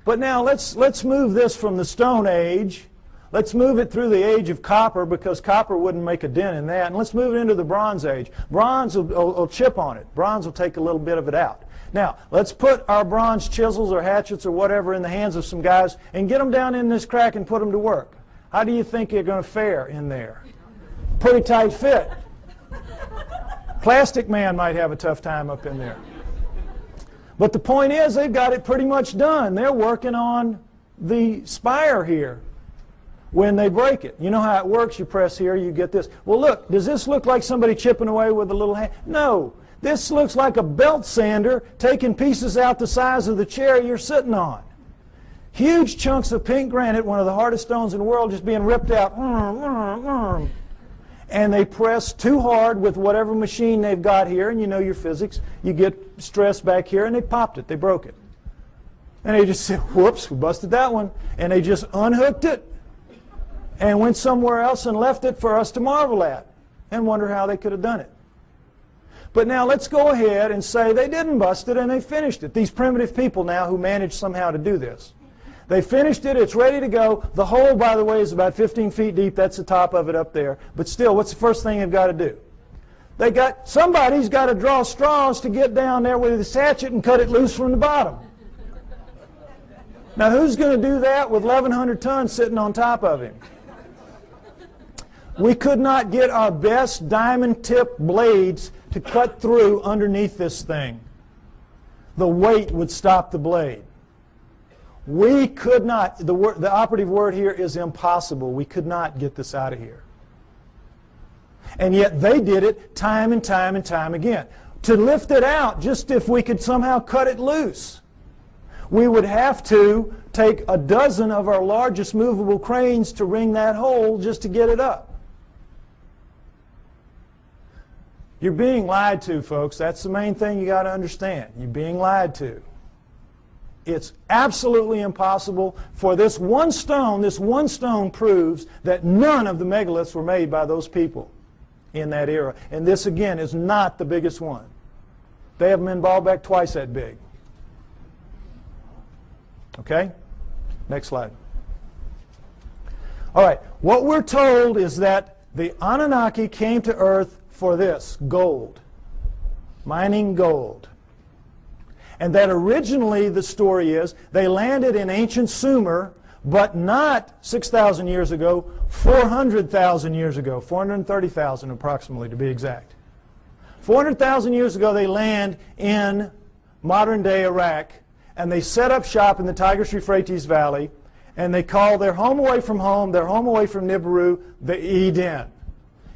But now let's move this from the Stone Age. Let's move it through the age of copper, because copper wouldn't make a dent in that. And let's move it into the Bronze Age. Bronze will chip on it. Bronze will take a little bit of it out. Now, let's put our bronze chisels or hatchets or whatever in the hands of some guys and get them down in this crack and put them to work. How do you think you're going to fare in there? Pretty tight fit. Plastic Man might have a tough time up in there. But the point is, they've got it pretty much done. They're working on the spire here. When they break it, you know how it works. You press here, you get this. Well, look, does this look like somebody chipping away with a little hand? No. This looks like a belt sander taking pieces out the size of the chair you're sitting on. Huge chunks of pink granite, one of the hardest stones in the world, just being ripped out. And they press too hard with whatever machine they've got here, and you know your physics. You get stress back here, and they popped it. They broke it. And they just said, whoops, we busted that one. And they just unhooked it and went somewhere else and left it for us to marvel at and wonder how they could have done it. But now let's go ahead and say they didn't bust it and they finished it. These primitive people now who managed somehow to do this. They finished it, it's ready to go. The hole, by the way, is about 15 feet deep. That's the top of it up there. But still, what's the first thing they've got to do? Somebody's got to draw straws to get down there with his hatchet and cut it loose from the bottom. Now who's going to do that with 1,100 tons sitting on top of him? We could not get our best diamond-tipped blades to cut through underneath this thing. The weight would stop the blade. We could not, the operative word here is impossible. We could not get this out of here. And yet they did it time and time and time again. To lift it out, just if we could somehow cut it loose, we would have to take a dozen of our largest movable cranes to wring that hole just to get it up. You're being lied to, folks. That's the main thing you got to understand. You're being lied to. It's absolutely impossible for this one stone proves that none of the megaliths were made by those people in that era. And this, again, is not the biggest one. They have them in Baalbek twice that big. Okay? Next slide. All right. What we're told is that the Annunaki came to Earth for this, gold. Mining gold. And that originally, the story is, they landed in ancient Sumer, but not 6,000 years ago, 400,000 years ago, 430,000 approximately to be exact. 400,000 years ago they land in modern-day Iraq, and they set up shop in the Tigris-Euphrates Valley, and they call their home away from home, their home away from Nibiru, the Eden.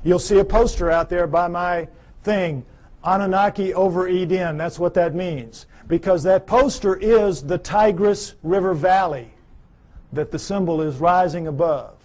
You'll see a poster out there by my thing, Annunaki over Eden. That's what that means, because that poster is the Tigris River Valley that the symbol is rising above.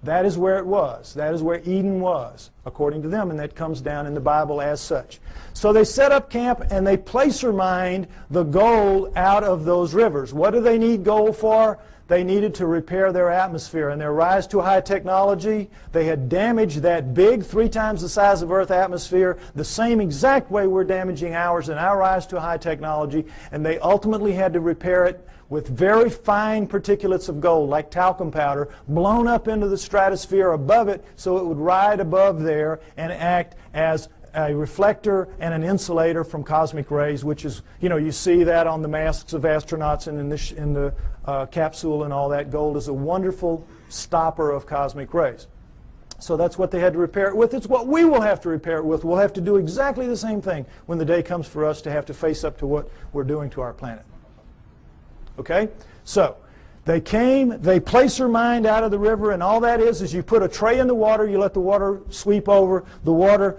That is where it was. That is where Eden was, according to them, and that comes down in the Bible as such. So they set up camp and they placer mined the gold out of those rivers. What do they need gold for? They needed to repair their atmosphere. And their rise to high technology, they had damaged that big, 3 times the size of Earth atmosphere, the same exact way we're damaging ours in our rise to high technology, and they ultimately had to repair it with very fine particulates of gold, like talcum powder, blown up into the stratosphere above it so it would ride above there and act as a reflector and an insulator from cosmic rays, which is, you see that on the masks of astronauts and in the capsule and all that. Gold is a wonderful stopper of cosmic rays. So that's what they had to repair it with. It's what we will have to repair it with. We'll have to do exactly the same thing when the day comes for us to have to face up to what we're doing to our planet. Okay? So they came, they placer mined out of the river, and all that is you put a tray in the water, you let the water sweep over, the water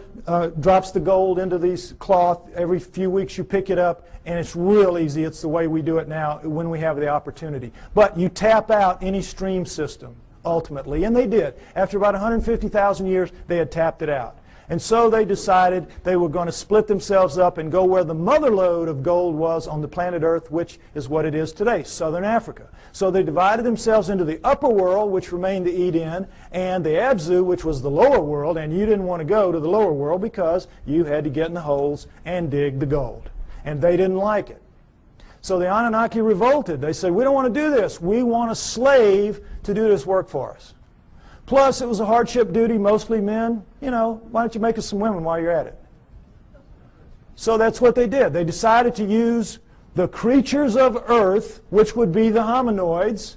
drops the gold into these cloth. Every few weeks you pick it up, and it's real easy. It's the way we do it now when we have the opportunity. But you tap out any stream system, ultimately, and they did. After about 150,000 years, they had tapped it out. And so they decided they were going to split themselves up and go where the mother lode of gold was on the planet Earth, which is what it is today, southern Africa. So they divided themselves into the upper world, which remained the Eden, and the Abzu, which was the lower world, and you didn't want to go to the lower world because you had to get in the holes and dig the gold. And they didn't like it. So the Anunnaki revolted. They said, we don't want to do this. We want a slave to do this work for us. Plus, it was a hardship duty, mostly men. Why don't you make us some women while you're at it? So that's what they did. They decided to use the creatures of Earth, which would be the hominoids,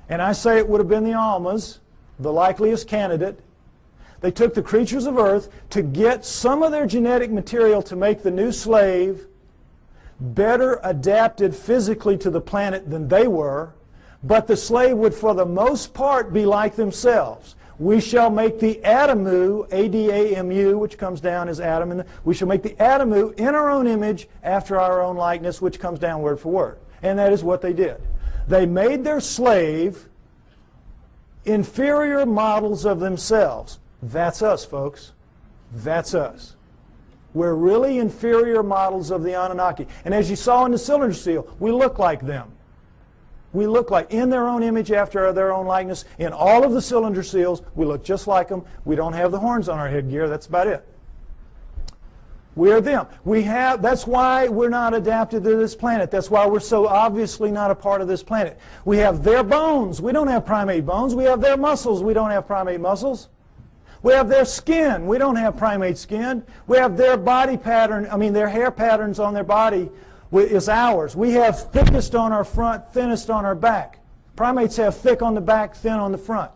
and I say it would have been the Almas, the likeliest candidate. They took the creatures of Earth to get some of their genetic material to make the new slave better adapted physically to the planet than they were, but the slave would for the most part be like themselves. We shall make the Adamu, A-D-A-M-U, which comes down as Adam, and we shall make the Adamu in our own image after our own likeness, which comes down word for word. And that is what they did. They made their slave inferior models of themselves. That's us, folks. That's us. We're really inferior models of the Anunnaki. And as you saw in the cylinder seal, we look like them. We look like, in their own image after their own likeness. In all of the cylinder seals, we look just like them. We don't have the horns on our headgear. That's about it. We are them. That's why we're not adapted to this planet. That's why we're so obviously not a part of this planet. We have their bones. We don't have primate bones. We have their muscles. We don't have primate muscles. We have their skin. We don't have primate skin. We have their body pattern, their hair patterns on their body is ours. We have thickest on our front, thinnest on our back. Primates have thick on the back, thin on the front.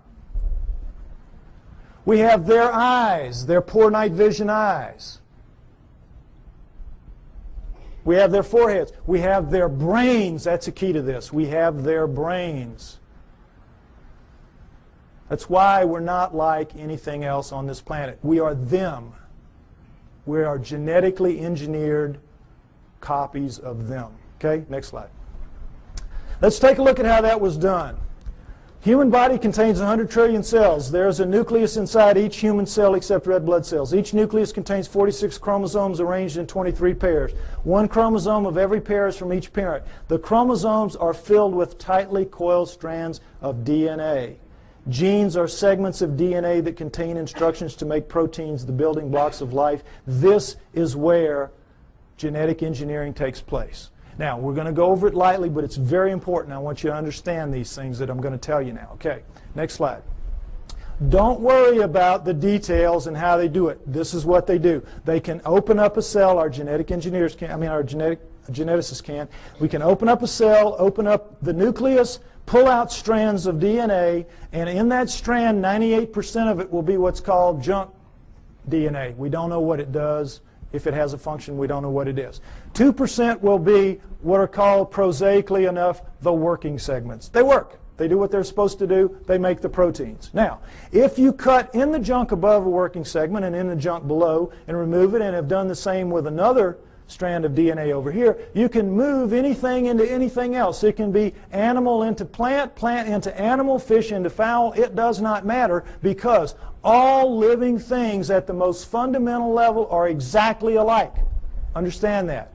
We have their eyes, their poor night vision eyes. We have their foreheads. We have their brains. That's the key to this. We have their brains. That's why we're not like anything else on this planet. We are them. We are genetically engineered copies of them. Okay, next slide. Let's take a look at how that was done. Human body contains 100 trillion cells. There's a nucleus inside each human cell except red blood cells. Each nucleus contains 46 chromosomes arranged in 23 pairs. One chromosome of every pair is from each parent. The chromosomes are filled with tightly coiled strands of DNA. Genes are segments of DNA that contain instructions to make proteins, the building blocks of life. This is where genetic engineering takes place. Now, we're going to go over it lightly, but it's very important. I want you to understand these things that I'm going to tell you now. Okay, next slide. Don't worry about the details and how they do it. This is what they do. They can open up a cell, our genetic engineers can, our genetic a geneticist can. We can open up a cell, open up the nucleus, pull out strands of DNA, and in that strand, 98% of it will be what's called junk DNA. We don't know what it does. If it has a function, we don't know what it is. 2% will be what are called, prosaically enough, the working segments. They work. They do what they're supposed to do. They make the proteins. Now, if you cut in the junk above a working segment and in the junk below and remove it and have done the same with another strand of DNA over here, you can move anything into anything else. It can be animal into plant, plant into animal, fish into fowl. It does not matter, because all living things at the most fundamental level are exactly alike. Understand that.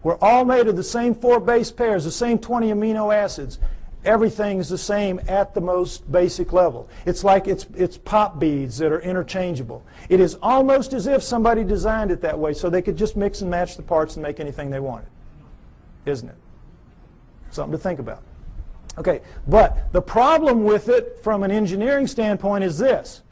We're all made of the same 4 base pairs, the same 20 amino acids. Everything is the same at the most basic level. It's like it's pop beads that are interchangeable. It is almost as if somebody designed it that way so they could just mix and match the parts and make anything they wanted. Isn't it? Something to think about. Okay, but the problem with it from an engineering standpoint is this.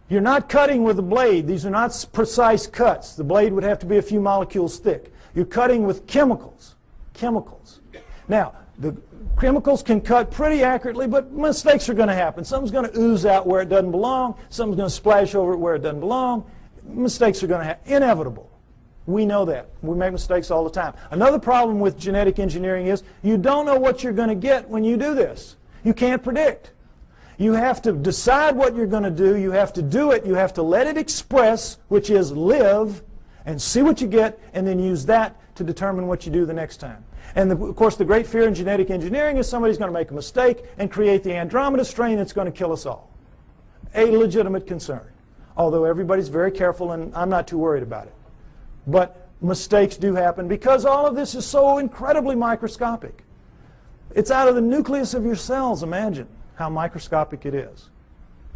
You're not cutting with a blade. These are not precise cuts. The blade would have to be a few molecules thick. You're cutting with chemicals. Chemicals. Now, the chemicals can cut pretty accurately, but mistakes are going to happen. Something's going to ooze out where it doesn't belong. Something's going to splash over it where it doesn't belong. Mistakes are going to happen. Inevitable. We know that. We make mistakes all the time. Another problem with genetic engineering is you don't know what you're going to get when you do this. You can't predict. You have to decide what you're going to do. You have to do it. You have to let it express, which is live, and see what you get, and then use that to determine what you do the next time. And of course, the great fear in genetic engineering is somebody's going to make a mistake and create the Andromeda strain that's going to kill us all. A legitimate concern. Although everybody's very careful, and I'm not too worried about it. But mistakes do happen because all of this is so incredibly microscopic. It's out of the nucleus of your cells. Imagine how microscopic it is.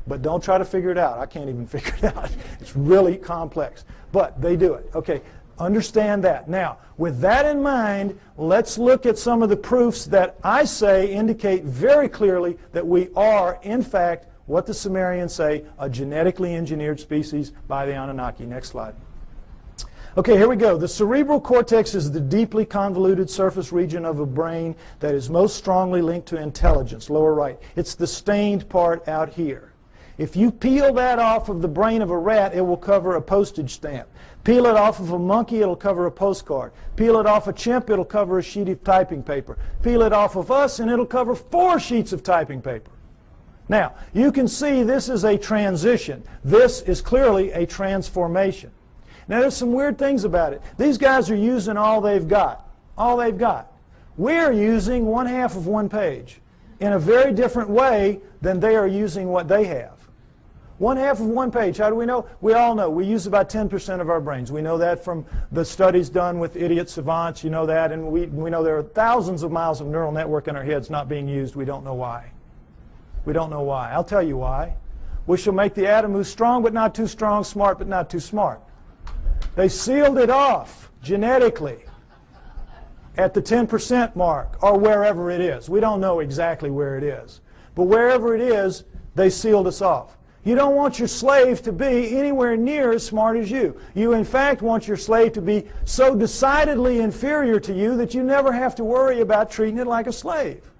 But don't try to figure it out. I can't even figure it out. It's really complex. But they do it. Okay. Understand that. Now, with that in mind, let's look at some of the proofs that I say indicate very clearly that we are, in fact, what the Sumerians say, a genetically engineered species by the Annunaki. Next slide. Okay, here we go. The cerebral cortex is the deeply convoluted surface region of a brain that is most strongly linked to intelligence, lower right. It's the stained part out here. If you peel that off of the brain of a rat, it will cover a postage stamp. Peel it off of a monkey, it'll cover a postcard. Peel it off a chimp, it'll cover a sheet of typing paper. Peel it off of us, and it'll cover 4 sheets of typing paper. Now, you can see this is a transition. This is clearly a transformation. Now, there's some weird things about it. These guys are using all they've got. All they've got. We're using 1/2 of 1 page in a very different way than they are using what they have. 1/2 of 1 page. How do we know? We all know. We use about 10% of our brains. We know that from the studies done with idiot savants. You know that. And we know there are thousands of miles of neural network in our heads not being used. We don't know why. We don't know why. I'll tell you why. We shall make the atom who's strong but not too strong, smart but not too smart. They sealed it off genetically at the 10% mark or wherever it is. We don't know exactly where it is. But wherever it is, they sealed us off. You don't want your slave to be anywhere near as smart as you. You, in fact, want your slave to be so decidedly inferior to you that you never have to worry about treating it like a slave.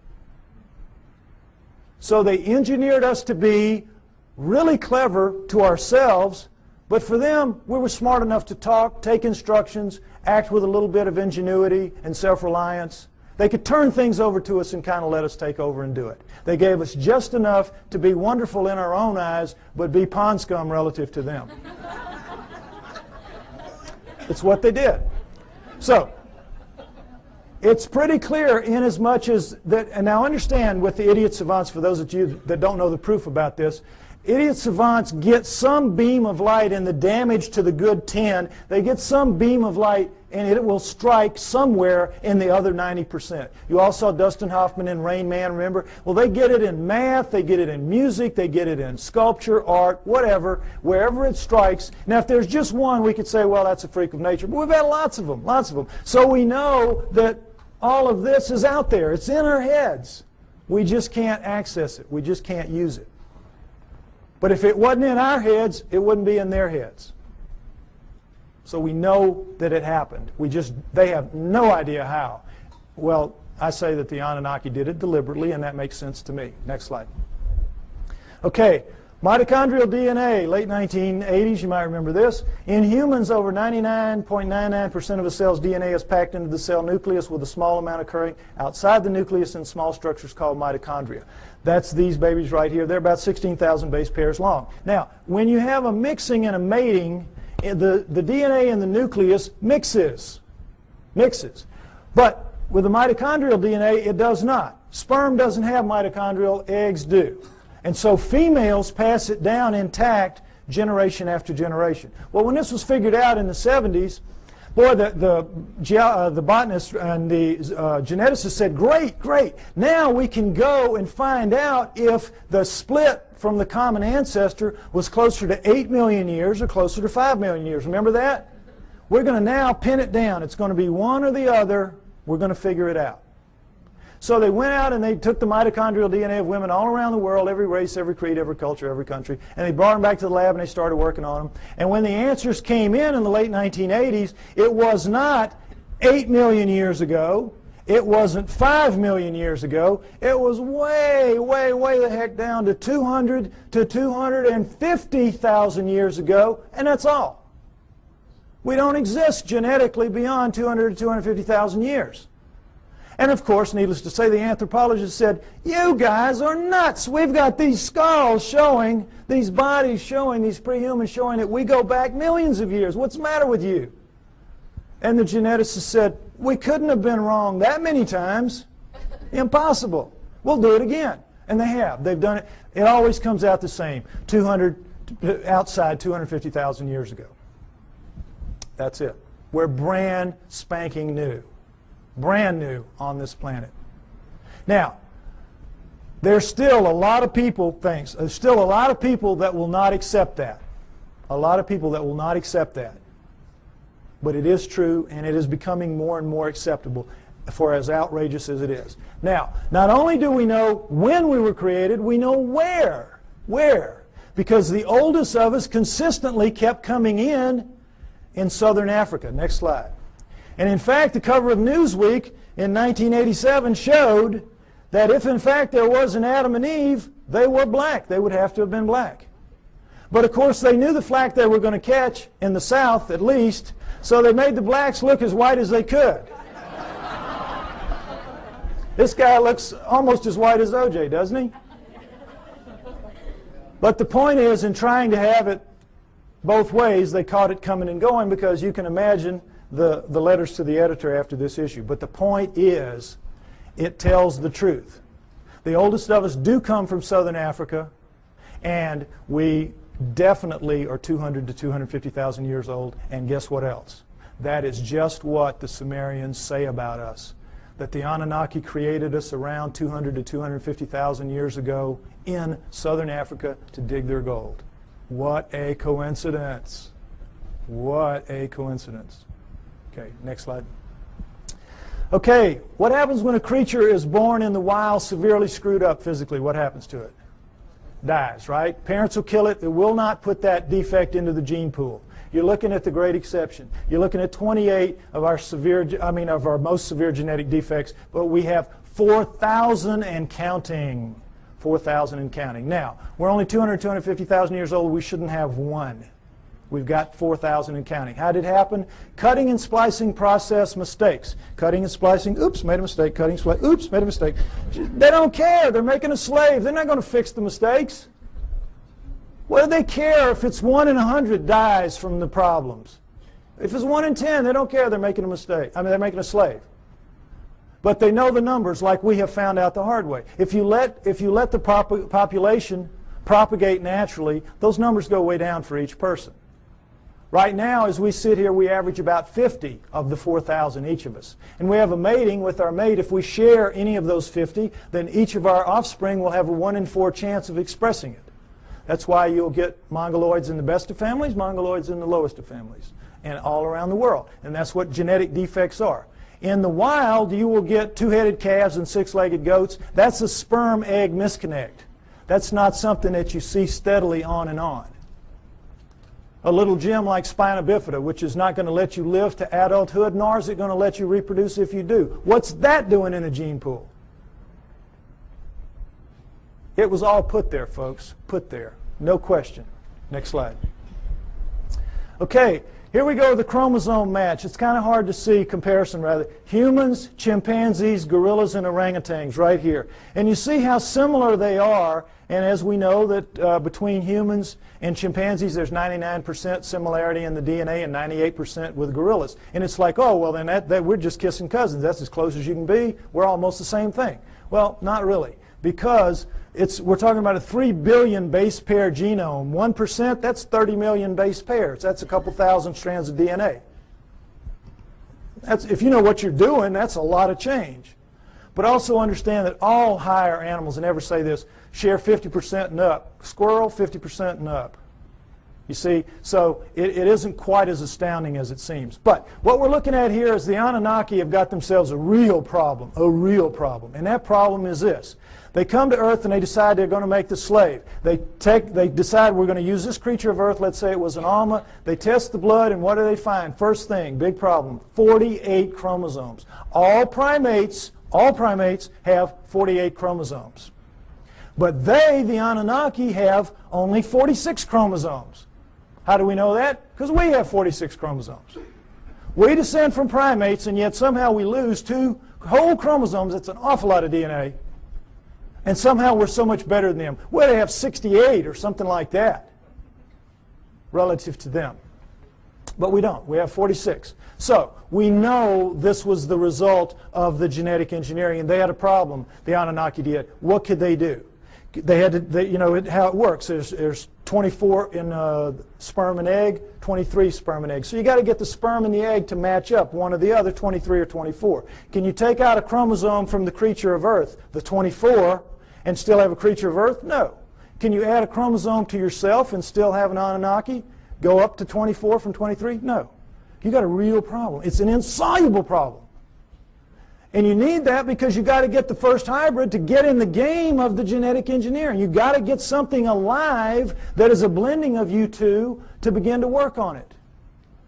So they engineered us to be really clever to ourselves, but for them, we were smart enough to talk, take instructions, act with a little bit of ingenuity and self-reliance. They could turn things over to us and kind of let us take over and do it. They gave us just enough to be wonderful in our own eyes, but be pond scum relative to them. It's what they did. So, it's pretty clear in as much as that, and now understand with the idiot savants, for those of you that don't know the proof about this, idiot savants get some beam of light in the damage to the good 10. They get some beam of light and it will strike somewhere in the other 90%. You all saw Dustin Hoffman in Rain Man, remember? Well, they get it in math, they get it in music, they get it in sculpture, art, whatever, wherever it strikes. Now, if there's just one, we could say, well, that's a freak of nature. But we've had lots of them, lots of them. So we know that all of this is out there. It's in our heads. We just can't access it. We just can't use it. But if it wasn't in our heads, it wouldn't be in their heads. So we know that it happened. They have no idea how. Well, I say that the Annunaki did it deliberately, and that makes sense to me. Next slide. Okay, mitochondrial DNA, late 1980s, you might remember this. In humans, over 99.99% of a cell's DNA is packed into the cell nucleus, with a small amount occurring outside the nucleus in small structures called mitochondria. That's these babies right here. They're about 16,000 base pairs long. Now, when you have a mixing and a mating, the DNA in the nucleus mixes. But with the mitochondrial DNA, it does not. Sperm doesn't have mitochondrial, eggs do. And so females pass it down intact generation after generation. Well, when this was figured out in the 70s, boy, the botanists and the geneticists said, great, now we can go and find out if the split from the common ancestor was closer to 8 million years or closer to 5 million years. Remember that? We're going to now pin it down. It's going to be one or the other. We're going to figure it out. So they went out and they took the mitochondrial DNA of women all around the world, every race, every creed, every culture, every country, and they brought them back to the lab and they started working on them. And when the answers came in the late 1980s, it was not 8 million years ago. It wasn't 5 million years ago. It was way the heck down to 200 to 250,000 years ago, and that's all. We don't exist genetically beyond 200 to 250,000 years. And of course, needless to say, the anthropologists said, you guys are nuts. We've got these skulls showing, these bodies showing, these prehumans showing that we go back millions of years. What's the matter with you? And the geneticists said, we couldn't have been wrong that many times. Impossible. We'll do it again. And they have. They've done it. It always comes out the same. Outside 250,000 years ago. That's it. We're brand spanking new. Brand new on this planet. Now, there's still a lot of people, there's still a lot of people that will not accept that. A lot of people that will not accept that. But it is true, and it is becoming more and more acceptable, for as outrageous as it is. Now, not only do we know when we were created, we know where. Where? Because the oldest of us consistently kept coming in southern Africa. Next slide. And in fact, the cover of Newsweek in 1987 showed that if in fact there was an Adam and Eve, they were black. They would have to have been black. But of course they knew the flack they were going to catch, in the South at least, so they made the blacks look as white as they could. This guy looks almost as white as OJ, doesn't he? But the point is, in trying to have it both ways, they caught it coming and going, because you can imagine the letters to the editor after this issue. But the point is, it tells the truth. The oldest of us do come from southern Africa, and we definitely are 200 to 250,000 years old. And guess what else? That is just what the Sumerians say about us. That the Annunaki created us around 200 to 250,000 years ago in southern Africa to dig their gold. What a coincidence. What a coincidence. Okay, next slide. Okay, what happens when a creature is born in the wild severely screwed up physically? What happens to it? Dies, right? Parents will kill it. They will not put that defect into the gene pool. You're looking at the great exception. You're looking at 28 of our most severe genetic defects, but we have 4,000 and counting. 4,000 and counting. Now, we're only 200, 250,000 years old. We shouldn't have one. We've got 4,000 and counting. How did it happen? Cutting and splicing process mistakes. Cutting and splicing, oops, made a mistake. Cutting, splicing, oops, made a mistake. They don't care. They're making a slave. They're not going to fix the mistakes. What do they care if it's 1 in 100 dies from the problems? If it's 1 in 10, they don't care. They're making a mistake. They're making a slave. But they know the numbers, like we have found out the hard way. If you let the population propagate naturally, those numbers go way down for each person. Right now, as we sit here, we average about 50 of the 4,000, each of us. And we have a mating with our mate. If we share any of those 50, then each of our offspring will have a 1 in 4 chance of expressing it. That's why you'll get mongoloids in the best of families, mongoloids in the lowest of families, and all around the world. And that's what genetic defects are. In the wild, you will get 2-headed calves and 6-legged goats. That's a sperm-egg misconnect. That's not something that you see steadily on and on. a little gem like spina bifida, which is not going to let you live to adulthood, nor is it going to let you reproduce if you do. What's that doing in a gene pool? It was all put there, folks. Put there. No question. Next slide. Okay, here we go with the chromosome match. It's kind of hard to see, comparison rather. Humans, chimpanzees, gorillas, and orangutans right here. And you see how similar they are. And as we know that between humans and chimpanzees, there's 99% similarity in the DNA and 98% with gorillas. And it's like, oh, well, then that we're just kissing cousins. That's as close as you can be. We're almost the same thing. Well, not really. Because we're talking about a 3 billion base pair genome. 1%, that's 30 million base pairs. That's a couple thousand strands of DNA. If you know what you're doing, that's a lot of change. But also understand that all higher animals, and never say this, share 50% and up. Squirrel, 50% and up. You see, so it isn't quite as astounding as it seems. But what we're looking at here is the Annunaki have got themselves a real problem. And that problem is this. They come to Earth and they decide they're going to make the slave. They decide we're going to use this creature of Earth, let's say it was an Alma. They test the blood, and what do they find? First thing, big problem, 48 chromosomes. All primates have 48 chromosomes. But they, the Annunaki, have only 46 chromosomes. How do we know that? Because we have 46 chromosomes. We descend from primates, and yet somehow we lose 2 whole chromosomes. That's an awful lot of DNA. And somehow we're so much better than them. Well, they have 68 or something like that relative to them. But we don't. We have 46. So we know this was the result of the genetic engineering, and they had a problem, the Annunaki did. What could they do? They had to, you know, how it works. There's 24 in sperm and egg, 23 sperm and egg. So you got to get the sperm and the egg to match up, one or the other, 23 or 24. Can you take out a chromosome from the creature of Earth, the 24, and still have a creature of Earth? No. Can you add a chromosome to yourself and still have an Annunaki? Go up to 24 from 23? No. You got a real problem. It's an insoluble problem. And you need that because you got to get the first hybrid to get in the game of the genetic engineering. You got to get something alive that is a blending of you two to begin to work on it.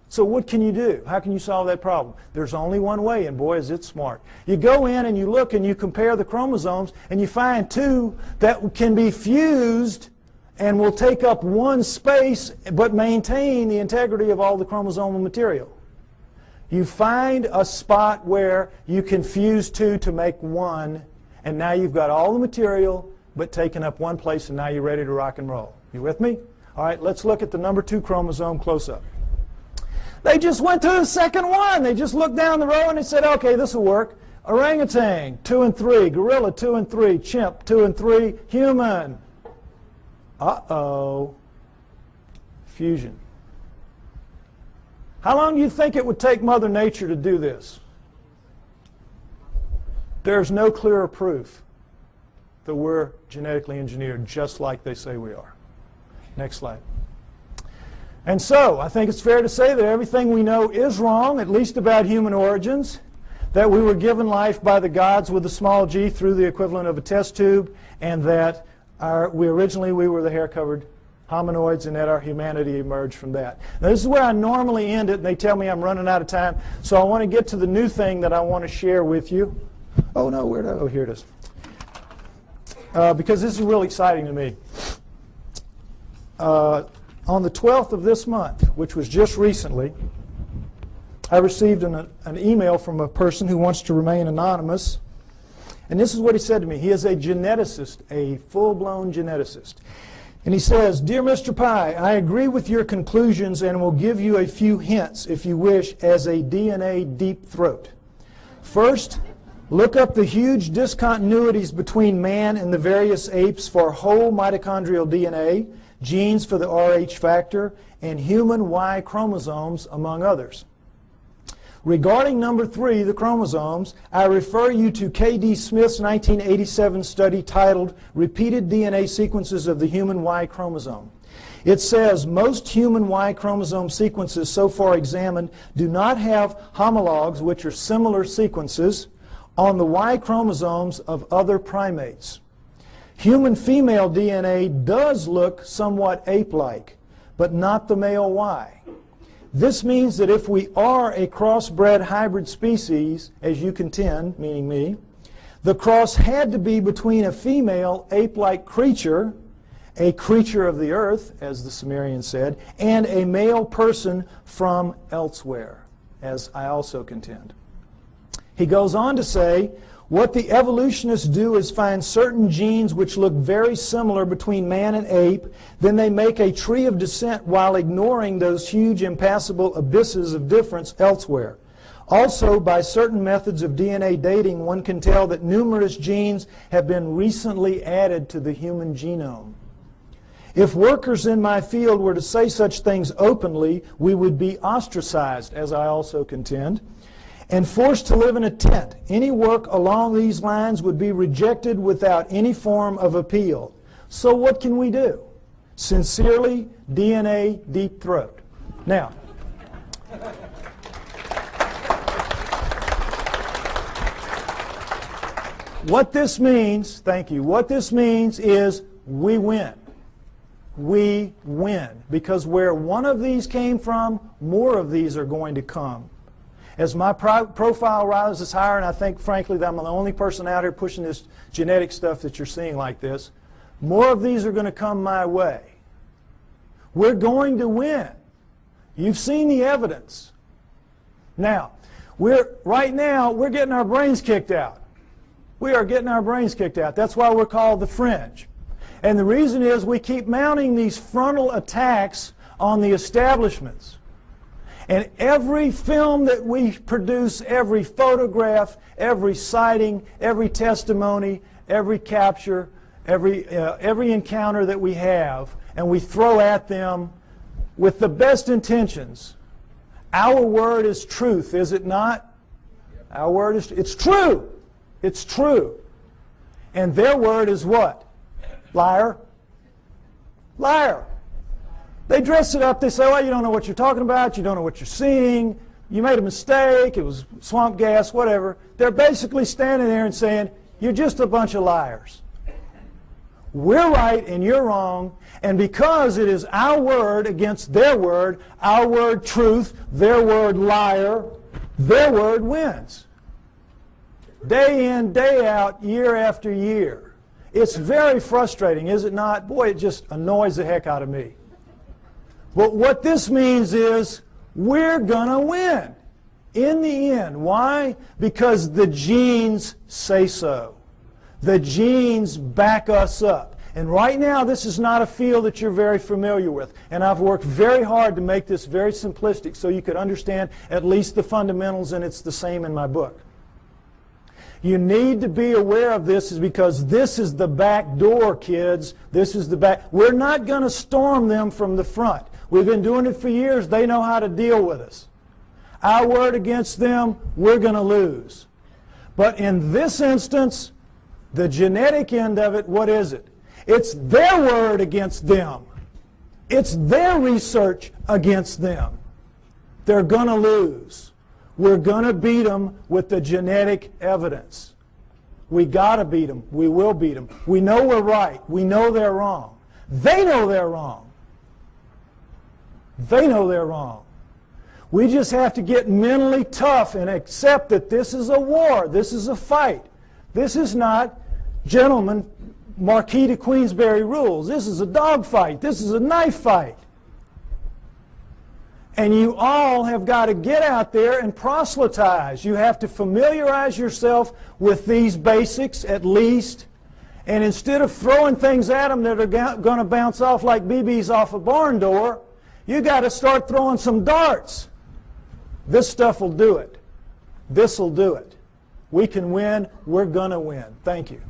So what can you do? How can you solve that problem? There's only one way, and boy, is it smart. You go in and you look and you compare the chromosomes, and you find 2 that can be fused and will take up one space but maintain the integrity of all the chromosomal material. You find a spot where you can fuse 2 to make 1, and now you've got all the material but taken up one place, and now you're ready to rock and roll. You with me? All right, let's look at the number 2 chromosome close up. They just went to the second one. They just looked down the row and they said, okay, this will work. Orangutan, 2 and 3. Gorilla, 2 and 3. Chimp, 2 and 3. Human. Uh-oh. Fusion. How long do you think it would take Mother Nature to do this? There's no clearer proof that we're genetically engineered just like they say we are. Next slide. And so, I think it's fair to say that everything we know is wrong, at least about human origins, that we were given life by the gods with a small g through the equivalent of a test tube, and that we were the hair-covered hominoids, and that our humanity emerged from that. Now, this is where I normally end it, and they tell me I'm running out of time, so I want to get to the new thing that I want to share with you. Oh, no, oh, here it is. Because this is really exciting to me. On the 12th of this month, which was just recently, I received an email from a person who wants to remain anonymous. And this is what he said to me. He is a geneticist, a full-blown geneticist. And he says, "Dear Mr. Pye, I agree with your conclusions and will give you a few hints, if you wish, as a DNA deep throat. First, look up the huge discontinuities between man and the various apes for whole mitochondrial DNA, genes for the Rh factor, and human Y chromosomes, among others. Regarding number 3, the chromosomes, I refer you to K.D. Smith's 1987 study titled Repeated DNA Sequences of the Human Y Chromosome. It says most human Y chromosome sequences so far examined do not have homologs, which are similar sequences, on the Y chromosomes of other primates. Human female DNA does look somewhat ape-like, but not the male Y. This means that if we are a crossbred hybrid species, as you contend, meaning me, the cross had to be between a female ape-like creature, a creature of the earth, as the Sumerians said, and a male person from elsewhere, as I also contend. He goes on to say, what the evolutionists do is find certain genes which look very similar between man and ape, then they make a tree of descent while ignoring those huge impassable abysses of difference elsewhere. Also, by certain methods of DNA dating, one can tell that numerous genes have been recently added to the human genome. If workers in my field were to say such things openly, we would be ostracized, as I also contend, and forced to live in a tent. Any work along these lines would be rejected without any form of appeal. So what can we do? Sincerely, DNA Deep Throat. Now, what this means, thank you, what this means is we win. We win. Because where one of these came from, more of these are going to come. As my profile rises higher, and I think, frankly, that I'm the only person out here pushing this genetic stuff that you're seeing like this, more of these are going to come my way. We're going to win. You've seen the evidence. Now, right now, we're getting our brains kicked out. We are getting our brains kicked out. That's why we're called the fringe. And the reason is we keep mounting these frontal attacks on the establishments. And every film that we produce, every photograph, every sighting, every testimony, every capture, every encounter that we have, and we throw at them with the best intentions. Our word is truth, is it not? Our word is, it's true. It's true. And their word is what? Liar. Liar. They dress it up. They say, well, you don't know what you're talking about. You don't know what you're seeing. You made a mistake. It was swamp gas, whatever. They're basically standing there and saying, you're just a bunch of liars. We're right and you're wrong. And because it is our word against their word, our word truth, their word liar, their word wins. Day in, day out, year after year. It's very frustrating, is it not? Boy, it just annoys the heck out of me. But what this means is we're going to win in the end. Why? Because the genes say so. The genes back us up. And right now, this is not a field that you're very familiar with. And I've worked very hard to make this very simplistic so you could understand at least the fundamentals, and it's the same in my book. You need to be aware of this is because this is the back door, kids. This is the back. We're not going to storm them from the front. We've been doing it for years. They know how to deal with us. Our word against them, we're going to lose. But in this instance, the genetic end of it, what is it? It's their word against them. It's their research against them. They're going to lose. We're going to beat them with the genetic evidence. We got to beat them. We will beat them. We know we're right. We know they're wrong. They know they're wrong. They know they're wrong. We just have to get mentally tough and accept that this is a war. This is a fight. This is not, gentlemen, Marquis de Queensberry rules. This is a dog fight. This is a knife fight. And you all have got to get out there and proselytize. You have to familiarize yourself with these basics at least. And instead of throwing things at them that are going to bounce off like BBs off a barn door, you got to start throwing some darts. This stuff will do it. This will do it. We can win. We're going to win. Thank you.